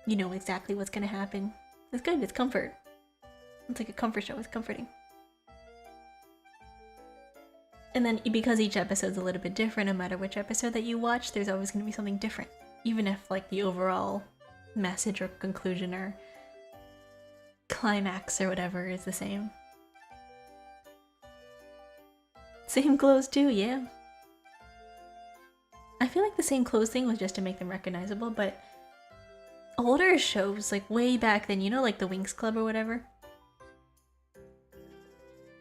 You know exactly what's going to happen. It's good, it's comfort. It's like a comfort show, it's comforting. And then because each episode's a little bit different, no matter which episode that you watch, there's always going to be something different. Even if like the overall message or conclusion or climax or whatever is the same. Same clothes too, yeah. I feel like the same clothes thing was just to make them recognizable, but older shows, like way back then, you know, like the Winx Club or whatever?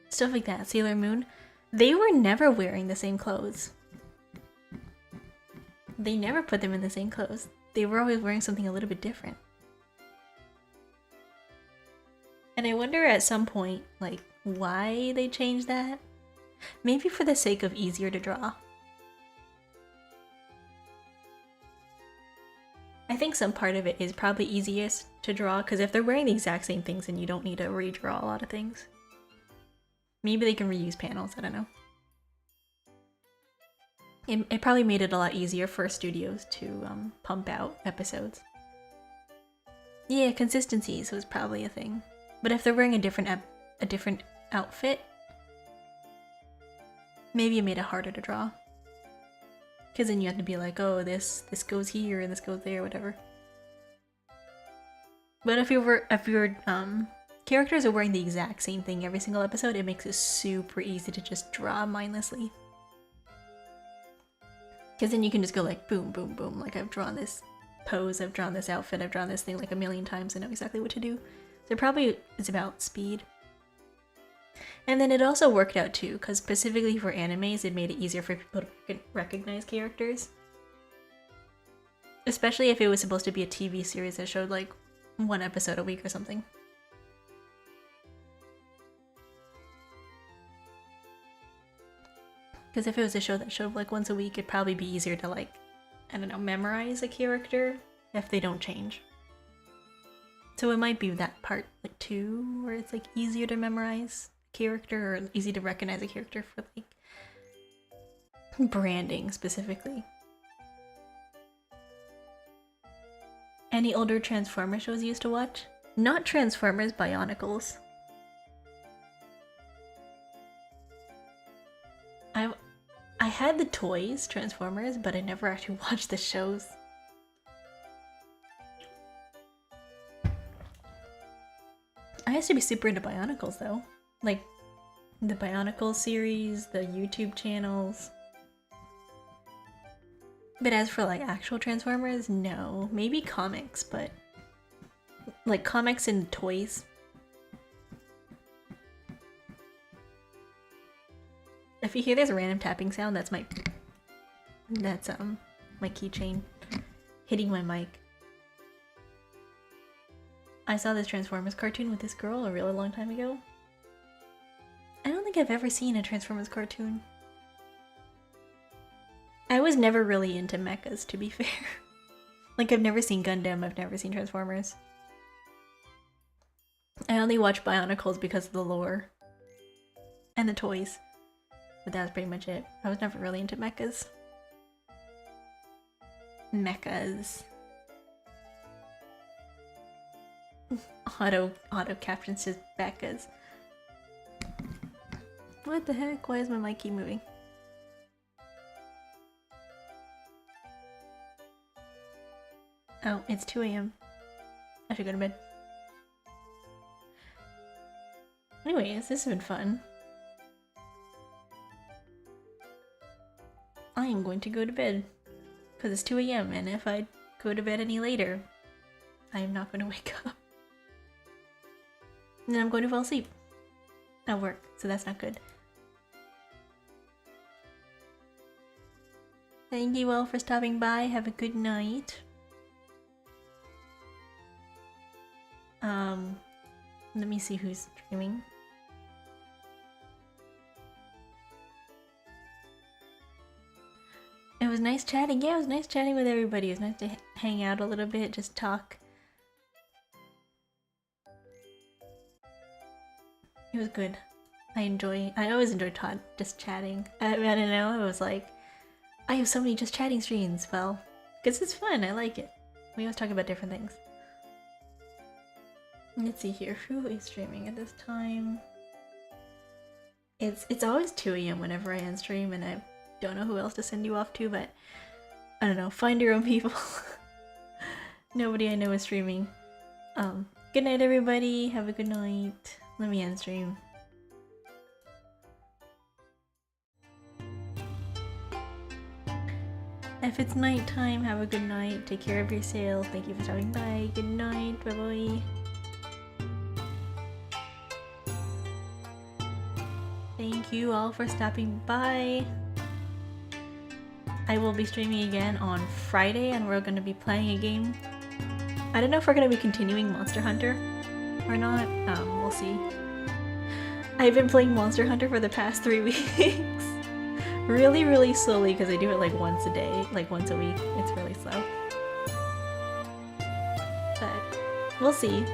Stuff like that, Sailor Moon, they were never wearing the same clothes. They never put them in the same clothes. They were always wearing something a little bit different. And I wonder at some point, like, why they changed that? Maybe for the sake of easier to draw. I think some part of it is probably easiest to draw, because if they're wearing the exact same things, then you don't need to redraw a lot of things. Maybe they can reuse panels, I don't know. It probably made it a lot easier for studios to pump out episodes. Yeah, consistencies was probably a thing. But if they're wearing a different outfit, maybe it made it harder to draw. Because then you have to be like, oh, this goes here and this goes there, whatever. But if your characters are wearing the exact same thing every single episode, it makes it super easy to just draw mindlessly. Because then you can just go like, boom, boom, boom. Like, I've drawn this pose, I've drawn this outfit, I've drawn this thing like a million times, I know exactly what to do. So probably it's about speed. And then it also worked out too, because specifically for animes, it made it easier for people to recognize characters. Especially if it was supposed to be a TV series that showed like one episode a week or something. Because if it was a show that showed like once a week, it'd probably be easier to like, I don't know, memorize a character if they don't change. So it might be that part like 2 where it's like easier to memorize a character or easy to recognize a character for like branding specifically. Any older Transformers shows you used to watch? Not Transformers, Bionicles. I had the toys, Transformers, but I never actually watched the shows. I used to be super into Bionicles though. Like, the Bionicles series, the YouTube channels. But as for like actual Transformers, no. Maybe comics, but like comics and toys. If you hear this random tapping sound, that's my keychain hitting my mic. I saw this Transformers cartoon with this girl a really long time ago. I don't think I've ever seen a Transformers cartoon. I was never really into mechas, to be fair. Like, I've never seen Gundam, I've never seen Transformers. I only watch Bionicles because of the lore. And the toys. But that was pretty much it. I was never really into mechas. Mechas. Auto captions just Becca's. What the heck? Why is my mic keep moving? Oh, it's 2 AM. I should go to bed. Anyways, this has been fun. I am going to go to bed. Because it's 2 AM, and if I go to bed any later, I am not going to wake up. And then I'm going to fall asleep. At work, so that's not good. Thank you all for stopping by. Have a good night. Let me see who's streaming. It was nice chatting. Yeah, it was nice chatting with everybody. It was nice to hang out a little bit, just talk. It was good. I always enjoy just chatting. I don't know, I was like, I have so many just chatting streams. Well, because it's fun, I like it. We always talk about different things. Let's see here, who is streaming at this time? It's always 2 AM whenever I end stream, and I don't know who else to send you off to, but I don't know, find your own people. Nobody I know is streaming. Good night everybody, have a good night. Let me end stream. If it's nighttime, have a good night. Take care of yourself. Thank you for stopping by. Good night. Bye bye. Thank you all for stopping by. I will be streaming again on Friday and we're going to be playing a game. I don't know if we're going to be continuing Monster Hunter or not. We'll see. I've been playing Monster Hunter for the past 3 weeks. really slowly because I do it like once a day, like once a week. It's really slow. But we'll see.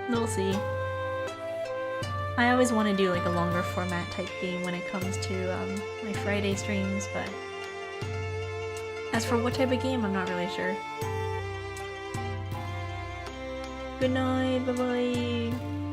We'll see. I always want to do like a longer format type game when it comes to my Friday streams, but as for what type of game, I'm not really sure. Good night, bye bye.